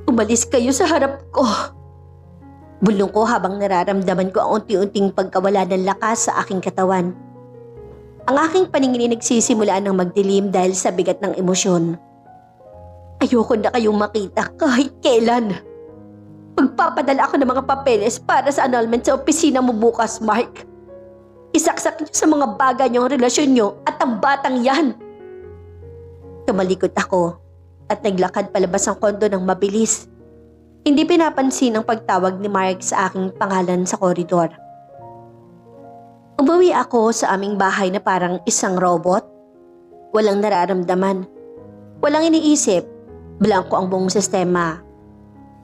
Umalis kayo sa harap ko. Bulong ko habang nararamdaman ko ang unti-unting pagkawala ng lakas sa aking katawan. Ang aking paningin ay nagsisimulaan ng magdilim dahil sa bigat ng emosyon. Ayoko na kayong makita kahit kailan. Magpapadala ako ng mga papeles para sa annulment sa opisina mo bukas, Mark. Isaksak niyo sa mga bagay niyo ang relasyon niyo at ang batang yan. Tumalikod ako at naglakad palabas ang kondo ng mabilis. Hindi pinapansin ang pagtawag ni Mark sa aking pangalan sa koridor. Umuwi ako sa aming bahay na parang isang robot. Walang nararamdaman. Walang iniisip. Blanko ang buong sistema.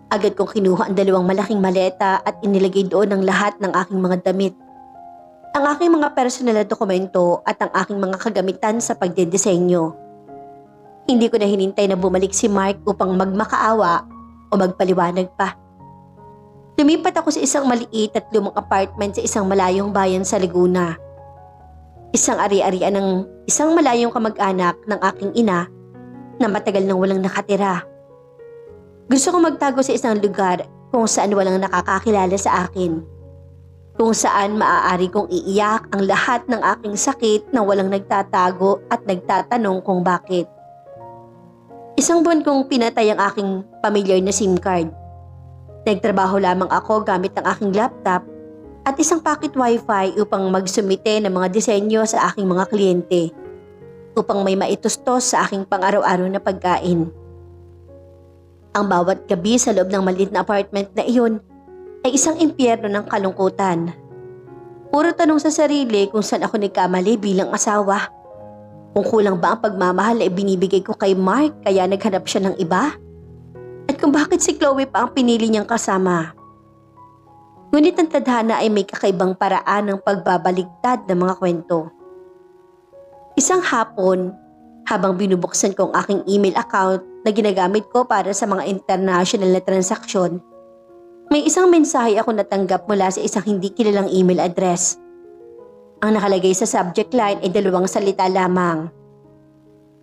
Agad kong kinuha ang 2 malaking maleta at inilagay doon ang lahat ng aking mga damit. Ang aking mga personal na dokumento at ang aking mga kagamitan sa pagdidisenyo. Hindi ko na hinintay na bumalik si Mark upang magmakaawa o magpaliwanag pa. Lumipat ako sa isang maliit at lumang apartment sa isang malayong bayan sa Laguna. Isang ari-arian ng isang malayong kamag-anak ng aking ina na matagal nang walang nakatira. Gusto kong magtago sa isang lugar kung saan walang nakakakilala sa akin. Kung saan maaari kong iiyak ang lahat ng aking sakit na walang nagtatago at nagtatanong kung bakit. Isang buwan kong pinatay ang aking pamilyar na SIM card. Nagtrabaho lamang ako gamit ang aking laptop at isang packet wifi upang magsumite ng mga disenyo sa aking mga kliyente upang may maitustos sa aking pang-araw-araw na pagkain. Ang bawat gabi sa loob ng maliit na apartment na iyon ay isang impyerno ng kalungkutan. Puro tanong sa sarili kung saan ako nagkamali bilang asawa. Kung kulang ba ang pagmamahal ay binibigay ko kay Mark kaya naghanap siya ng iba? At kung bakit si Chloe pa ang pinili niyang kasama? Ngunit ang tadhana ay may kakaibang paraan ng pagbabaligtad ng mga kwento. Isang hapon, habang binubuksan ko ang aking email account na ginagamit ko para sa mga international na transaksyon, may isang mensahe ako natanggap mula sa isang hindi kilalang email address. Ang nakalagay sa subject line ay 2 salita lamang.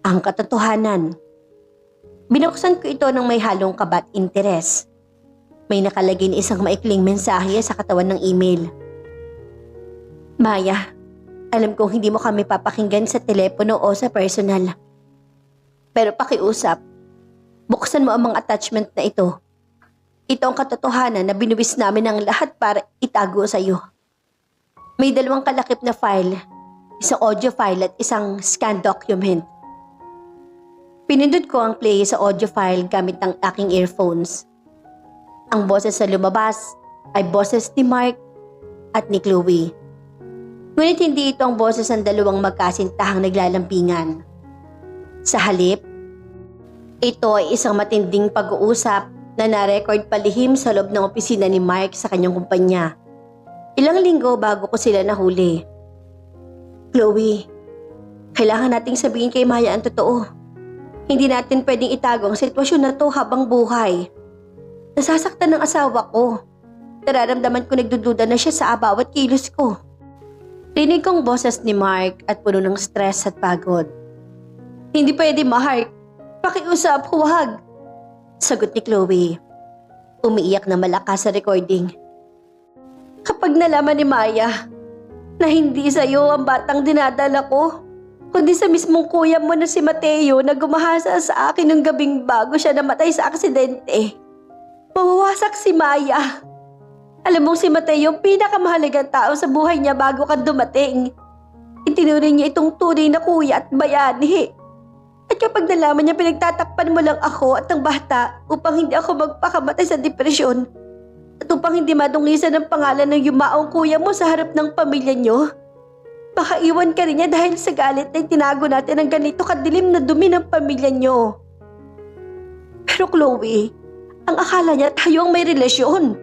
Ang katotohanan. Binuksan ko ito ng may halong kabat interes. May nakalagay na isang maikling mensahe sa katawan ng email. Maya, alam kong hindi mo kami papakinggan sa telepono o sa personal. Pero pakiusap, buksan mo ang mga attachment na ito. Ito ang katotohanan na binuwis namin ang lahat para itago sa iyo. May 2 kalakip na file, isang audio file at isang scan document. Pinindot ko ang play sa audio file gamit ang aking earphones. Ang boses sa lumabas ay boses ni Mark at ni Chloe. Ngunit hindi ito ang boses ng 2 magkasintahang naglalambingan. Sa halip, ito ay isang matinding pag-uusap na na-record palihim sa loob ng opisina ni Mark sa kanyang kumpanya. Ilang linggo bago ko sila nahuli. Chloe, kailangan nating sabihin kay Maya ang totoo. Hindi natin pwedeng itago ang sitwasyon na to habang buhay. Nasasaktan ng asawa ko. Nararamdaman ko nagdududa na siya sa bawat kilos ko. Rinig kong boses ni Mark at puno ng stress at pagod. Hindi pwede, Mark. Pakiusap, huwag. Sagot ni Chloe. Umiiyak na malakas sa recording. Kapag nalaman ni Maya na hindi sa iyo ang batang dinadala ko, kundi sa mismong kuya mo na si Mateo na gumahasa sa akin ng gabing bago siya namatay sa aksidente, mawawasak si Maya. Alam mong si Mateo ang pinakamahalagang tao sa buhay niya bago ka dumating. Itinuring niya itong tunay na kuya at bayani. At kapag nalaman niya pinagtatakpan mo lang ako at ang bata upang hindi ako magpakamatay sa depresyon, at upang hindi madungisan ang pangalan ng yumaong kuya mo sa harap ng pamilya niyo, baka iwan ka rin niya dahil sa galit na tinago natin ang ganito kadilim na dumi ng pamilya niyo. Pero Chloe, ang akala niya tayo ang may relasyon.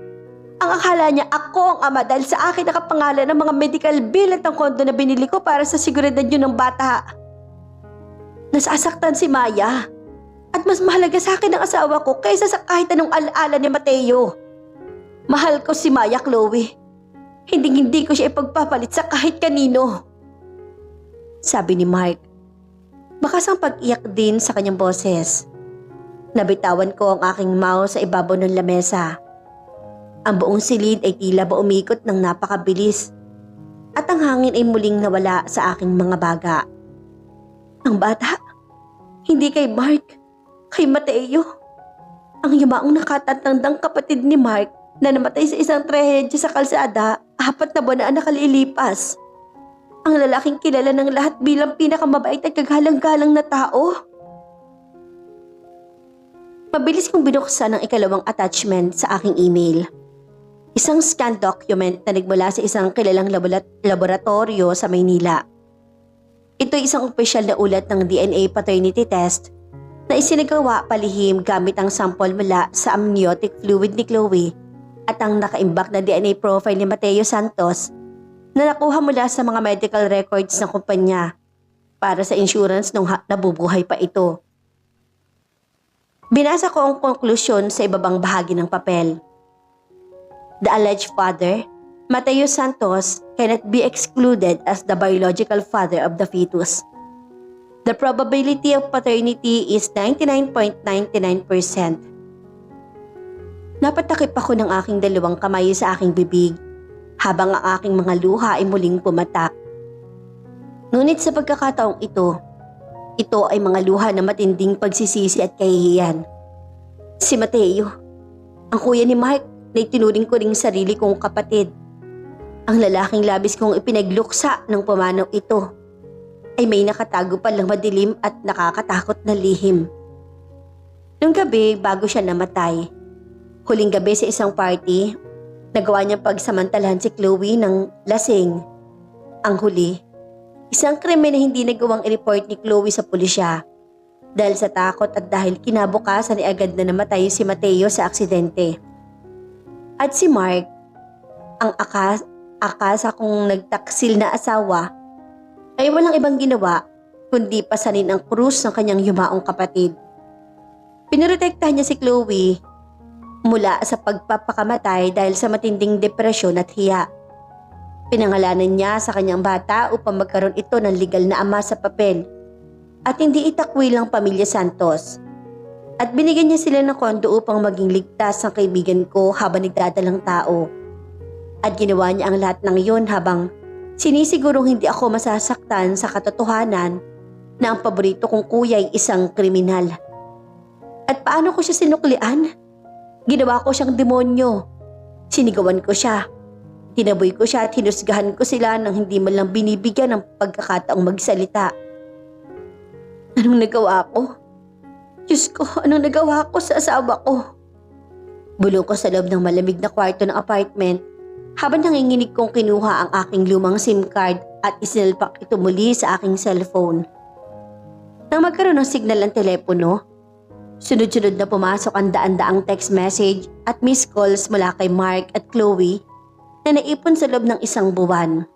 Ang akala niya ako ang ama dahil sa akin nakapangalan ng mga medical bill at ang kondo na binili ko para sa seguridad niyo ng bata. Nasasaktan si Maya at mas mahalaga sa akin ang asawa ko kaysa sa kahit anong alaala ni Mateo. Mahal ko si Maya, Chloe. Hindi ko siya ipagpapalit sa kahit kanino. Sabi ni Mark. Bakas ang pag-iyak din sa kanyang boses. Nabitawan ko ang aking mouse sa ibabaw ng lamesa. Ang buong silid ay tila ba umikot ng napakabilis at ang hangin ay muling nawala sa aking mga baga. Ang bata? Hindi kay Mark, kay Mateo. Ang yumaong nakatatandang kapatid ni Mark na namatay sa isang trahedya sa kalsada 4 na buwan na ang nakalilipas. Ang lalaking kilala ng lahat bilang pinakamabait at kagalang-galang na tao. Mabilis kong binuksan ang ikalawang attachment sa aking email. Isang scan document na nagmula sa isang kilalang laboratorio sa Maynila. Ito ay isang opisyal na ulat ng DNA paternity test na isinagawa palihim gamit ang sample mula sa amniotic fluid ni Chloe at ang nakaimbak na DNA profile ni Mateo Santos na nakuha mula sa mga medical records ng kumpanya para sa insurance nung nabubuhay pa ito. Binasa ko ang konklusyon sa ibabang bahagi ng papel. The alleged father, Mateo Santos, cannot be excluded as the biological father of the fetus. The probability of paternity is 99.99%. Napatakip ako ng aking dalawang kamay sa aking bibig habang ang aking mga luha ay muling pumatak. Ngunit sa pagkakataong ito ay mga luha na matinding pagsisisi at kahihiyan. Si Mateo, ang kuya ni Mark na itinuring ko ring sarili kong kapatid. Ang lalaking labis kong ipinagluksa ng pumanaw ito ay may nakatago palang madilim at nakakatakot na lihim. Nung gabi bago siya namatay, huling gabi sa isang party, nagawa niyang pagsamantalahan si Chloe ng lasing. Ang huli, isang krimen na hindi nagawang i-report ni Chloe sa pulisya dahil sa takot at dahil kinabukasan ay agad na namatay si Mateo sa aksidente. At si Mark, ang akasa kong nagtaksil na asawa, ay walang ibang ginawa kundi pasanin ang krus ng kanyang yumaong kapatid. Pinoprotektahan niya si Chloe mula sa pagpapakamatay dahil sa matinding depresyon at hiya. Pinangalanan niya sa kanyang bata upang magkaroon ito ng legal na ama sa papel at hindi itakwil ang pamilya Santos. At binigyan niya sila ng kondo upang maging ligtas ang kaibigan ko habang nagdadalang tao. At ginawa niya ang lahat ng iyon habang sinisigurong hindi ako masasaktan sa katotohanan na ang paborito kong kuya ay isang kriminal. At paano ko siya sinuklian? Ginawa ko siyang demonyo. Sinigawan ko siya. Tinaboy ko siya at hinusgahan ko sila nang hindi man lang binibigyan ng pagkakataong magsalita. Anong nagawa ko? Diyos ko, anong nagawa ko sa asawa ko? Bulong ko sa loob ng malamig na kwarto ng apartment habang nanginginig kong kinuha ang aking lumang SIM card at isinalpak ito muli sa aking cellphone. Nang magkaroon ng signal ang telepono, sunod-sunod na pumasok ang daan-daang text message at missed calls mula kay Mark at Chloe na naipon sa loob ng isang buwan.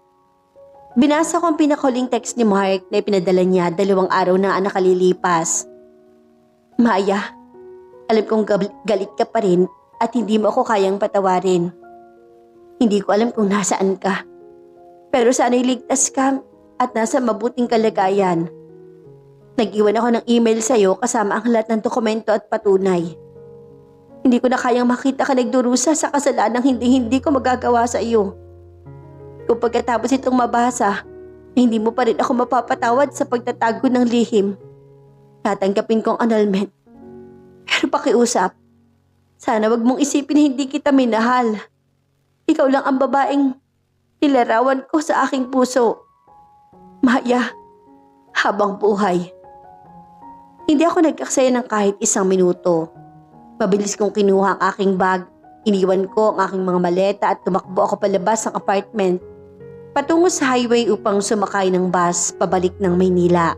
Binasa ko ang pinakahuling text ni Mark na ipinadala niya 2 araw na nakalilipas. Maya, alam kong galit ka pa rin at hindi mo ako kayang patawarin. Hindi ko alam kung nasaan ka. Pero sana'y ligtas ka at nasa mabuting kalagayan. Nag-iwan ako ng email sa'yo kasama ang lahat ng dokumento at patunay. Hindi ko na kayang makita ka nagdurusa sa kasalanang hindi ko magagawa sa iyo. Kung pagkatapos itong mabasa, hindi mo pa rin ako mapapatawad sa pagtatago ng lihim, tatanggapin kong annulment. Pero pakiusap, sana wag mong isipin na hindi kita minahal. Ikaw lang ang babaeng nilarawan ko sa aking puso. Maya, habang buhay. Hindi ako nagkaksaya ng kahit 1 minuto. Mabilis kong kinuha ang aking bag, iniwan ko ang aking mga maleta at tumakbo ako palabas ng apartment patungo sa highway upang sumakay ng bus pabalik ng Maynila.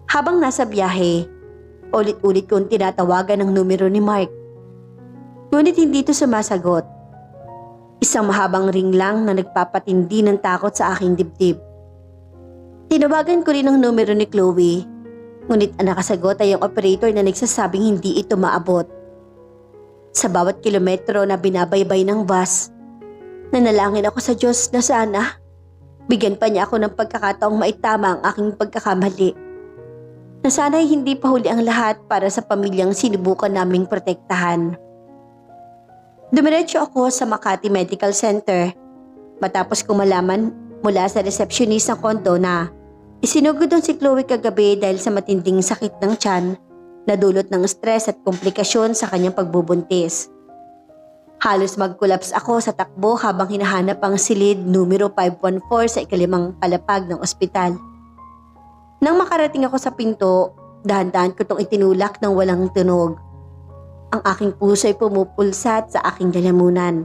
Habang nasa biyahe, ulit-ulit kong tinatawagan ang numero ni Mark. Ngunit hindi ito sumasagot. Isang mahabang ring lang na nagpapatindi ng takot sa aking dibdib. Tinawagan ko rin ang numero ni Chloe, ngunit ang nakasagot ay ang operator na nagsasabing hindi ito maabot. Sa bawat kilometro na binabaybay ng bus, nanalangin ako sa Diyos na sana bigyan pa niya ako ng pagkakataong maitama ang aking pagkakamali. Na sana'y hindi pa huli ang lahat para sa pamilyang sinubukan naming protektahan. Dumiretso ako sa Makati Medical Center matapos kong malaman mula sa receptionist ng kondo na isinugod doon si Chloe kagabi dahil sa matinding sakit ng tiyan nadulot ng stress at komplikasyon sa kanyang pagbubuntis. Halos mag-collapse ako sa takbo habang hinahanap ang silid numero 514 sa ikalimang palapag ng ospital. Nang makarating ako sa pinto, dahan-dahan ko itong itinulak ng walang tunog. Ang aking puso ay pumupulsat sa aking lalamunan.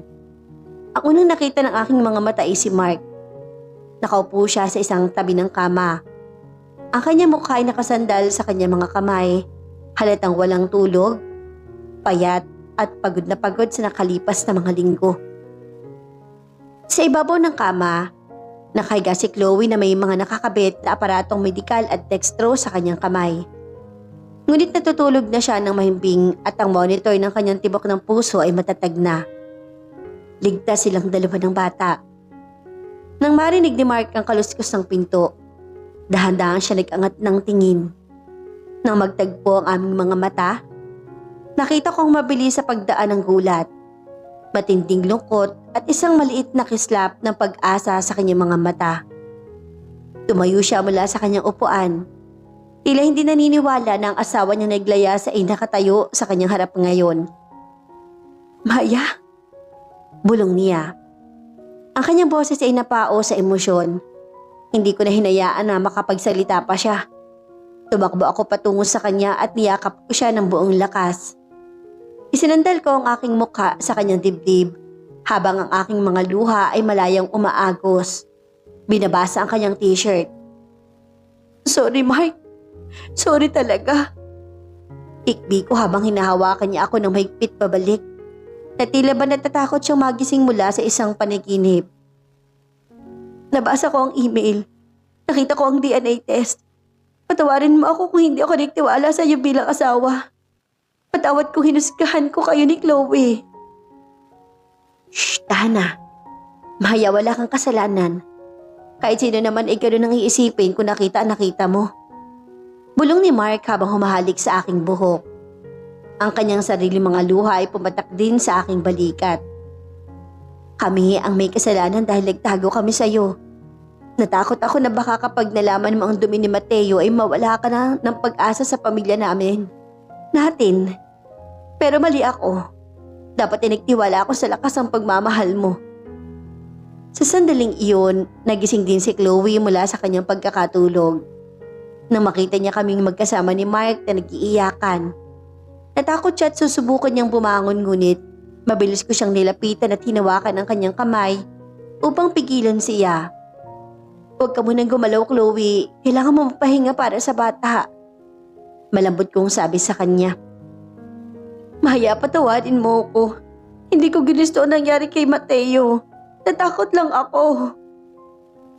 Ang unang nakita ng aking mga mata ay si Mark. Nakaupo siya sa isang tabi ng kama. Ang kanyang mukha ay nakasandal sa kanyang mga kamay, halatang walang tulog, payat at pagod na pagod sa nakalipas na mga linggo. Sa ibabaw ng kama, nakahiga si Chloe na may mga nakakabit na aparatong medikal at dextro sa kanyang kamay. Ngunit natutulog na siya ng mahimbing at ang monitor ng kanyang tibok ng puso ay matatag na. Ligtas silang dalawa ng bata. Nang marinig ni Mark ang kaluskos ng pinto, dahan-dahan siya nag-angat ng tingin. Nang magtagpo ang aming mga mata, nakita kong mabilis sa pagdaan ng gulat, matinding lungkot at isang maliit na kislap ng pag-asa sa kanyang mga mata. Tumayo siya mula sa kanyang upuan. Tila hindi naniniwala na ang asawa niya naglaya sa nakatayo sa kanyang harap ngayon. "Maya?" Bulong niya. Ang kanyang boses ay napao sa emosyon. Hindi ko na hinayaan na makapagsalita pa siya. Tumakbo ako patungo sa kanya at niyakap ko siya ng buong lakas. Isinandal ko ang aking mukha sa kanyang dibdib habang ang aking mga luha ay malayang umaagos. Binabasa ang kanyang t-shirt. "Sorry, Mark. Sorry talaga." Ikbi ko habang hinahawakan niya ako ng mahigpit pabalik. Na tila ba natatakot siyang magising mula sa isang panaginip. "Nabasa ko ang email. Nakita ko ang DNA test. Patawarin mo ako kung hindi ako nagtiwala sa iyo bilang asawa. Patawad kung hinusgahan ko kayo ni Chloe." "Shh, tahan na. Maya, wala kang kasalanan. Kahit sino naman ay gano'n ang iisipin kung nakita mo." Bulong ni Mark habang humahalik sa aking buhok. Ang kanyang sarili mga luha ay pumatak din sa aking balikat. "Kami ang may kasalanan dahil nagtago kami sa iyo. Natakot ako na baka kapag nalaman mo ang dumi ni Mateo ay mawala ka na ng pag-asa sa pamilya natin. Pero mali ako. Dapat ay nagtiwala ako sa lakas ng pagmamahal mo." Sa sandaling iyon, nagising din si Chloe mula sa kanyang pagkakatulog. Nang makita niya kaming magkasama ni Mark na nag-iiyakan, natakot siya at susubukan niyang bumangon, ngunit mabilis ko siyang nilapitan at hinawakan ang kanyang kamay upang pigilan siya. "Huwag ka munang gumalaw, Chloe. Kailangan mo magpahinga para sa bata." Malambot kong sabi sa kanya. "Maya, patawarin mo ko. Hindi ko ginusto ang nangyari kay Mateo. Natakot lang ako."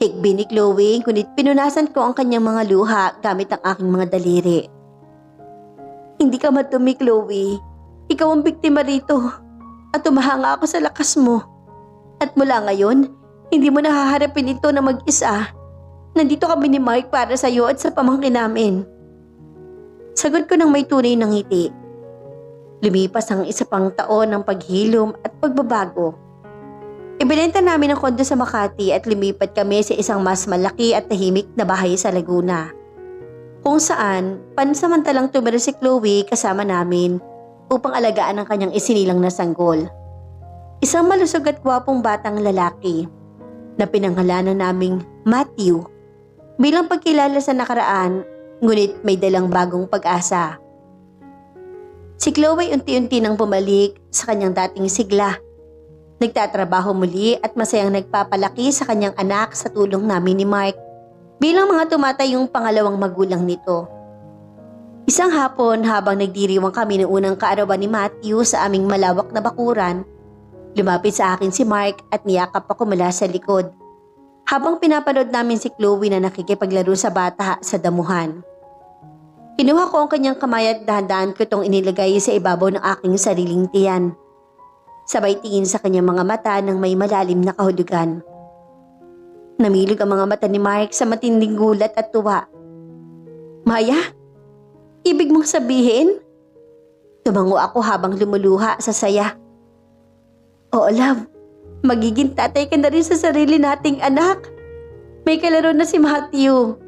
Hikbi ni Chloe, ngunit pinunasan ko ang kanyang mga luha gamit ang aking mga daliri. "Hindi ka matumi, Chloe. Ikaw ang biktima rito. At tumahanga ako sa lakas mo. At mula ngayon, hindi mo nahaharapin ito na mag-isa. Nandito kami ni Mark para sa iyo at sa pamangkin namin." Sagot ko ng may tunay ng ngiti. Lumipas ang isa pang taon ng paghilom at pagbabago. Ibinenta namin ang kondo sa Makati at lumipat kami sa isang mas malaki at tahimik na bahay sa Laguna, kung saan pansamantalang tumira si Chloe kasama namin upang alagaan ang kanyang isinilang na sanggol. Isang malusog at gwapong batang lalaki na pinangalanan naming Matthew bilang pagkilala sa nakaraan, ngunit may dalang bagong pag-asa. Si Chloe unti-unti nang bumalik sa kanyang dating sigla. Nagtatrabaho muli at masayang nagpapalaki sa kanyang anak sa tulong namin ni Mark bilang mga tumatayong pangalawang magulang nito. Isang hapon habang nagdiriwang kami ng unang kaarawan ni Matthew sa aming malawak na bakuran, lumapit sa akin si Mark at niyakap ako mula sa likod habang pinapanood namin si Chloe na nakikipaglaro sa bata sa damuhan. Kinuha ko ang kanyang kamay at dahan-dahan ko itong inilagay sa ibabaw ng aking sariling tiyan. Sabay tingin sa kanyang mga mata ng may malalim na kahulugan. Namilog ang mga mata ni Mark sa matinding gulat at tuwa. "Maya, ibig mong sabihin?" Tumango ako habang lumuluha sa saya. "Oo, love. Magiging tatay ka na rin sa sarili nating anak. May kalaro na si Matthew."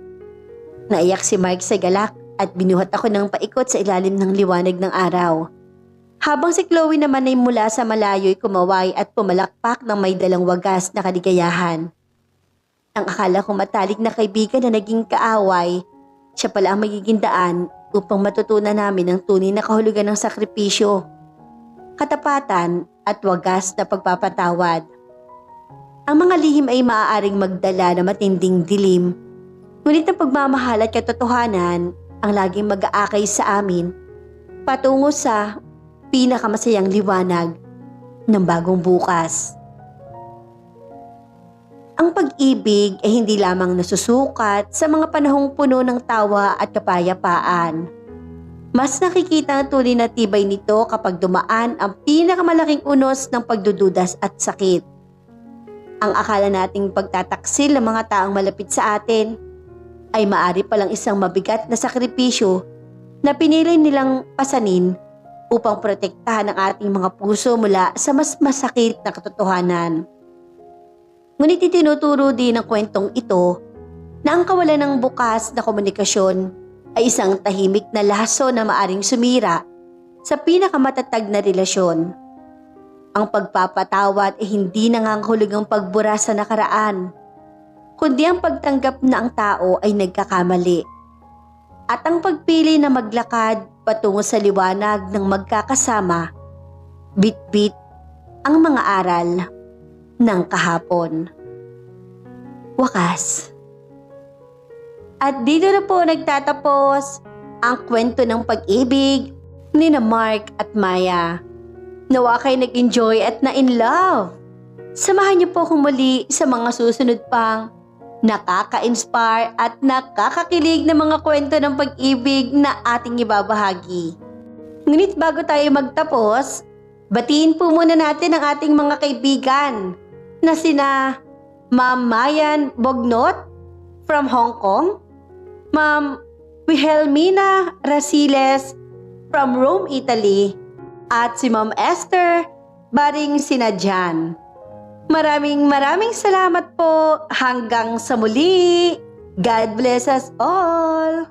Naiyak si Mark sa galak. at binuhat ako ng paikot sa ilalim ng liwanag ng araw. Habang si Chloe naman ay mula sa malayo'y kumaway at pumalakpak ng may dalang wagas na kaligayahan. Ang akala ko matalik na kaibigan na naging kaaway, siya pala ang magiging daan upang matutunan namin ang tunay na kahulugan ng sakripisyo, katapatan at wagas na pagpapatawad. Ang mga lihim ay maaaring magdala na matinding dilim, ngunit ang pagmamahal at katotohanan ang laging mag-aakay sa amin patungo sa pinakamasayang liwanag ng bagong bukas. Ang pag-ibig ay hindi lamang nasusukat sa mga panahong puno ng tawa at kapayapaan. Mas nakikita ang tunay na tibay nito kapag dumaan ang pinakamalaking unos ng pagdududas at sakit. Ang akala nating pagtataksil ng mga taong malapit sa atin ay maari palang isang mabigat na sakripisyo na pinili nilang pasanin upang protektahan ang ating mga puso mula sa mas masakit na katotohanan. Ngunit itinuturo din ng kwentong ito na ang kawalan ng bukas na komunikasyon ay isang tahimik na laso na maaring sumira sa pinakamatatag na relasyon. Ang pagpapatawad ay hindi nangangahulugang pagbura sa nakaraan, kundi ang pagtanggap na ang tao ay nagkakamali. At ang pagpili na maglakad patungo sa liwanag ng magkakasama, bit-bit ang mga aral ng kahapon. Wakas. At dito na po nagtatapos ang kwento ng pag-ibig ni na Mark at Maya. Nawa kayo nag-enjoy at na-in-love. Samahan niyo po akong muli sa mga susunod pang nakaka-inspire at nakakakilig na mga kwento ng pag-ibig na ating ibabahagi. Ngunit bago tayo magtapos, batiin po muna natin ang ating mga kaibigan na sina Ma'am Mayan Bognot from Hong Kong, Ma'am Wilhelmina Rasiles from Rome, Italy, at si Ma'am Esther Baring Sinadyan. Maraming salamat po. Hanggang sa muli. God bless us all.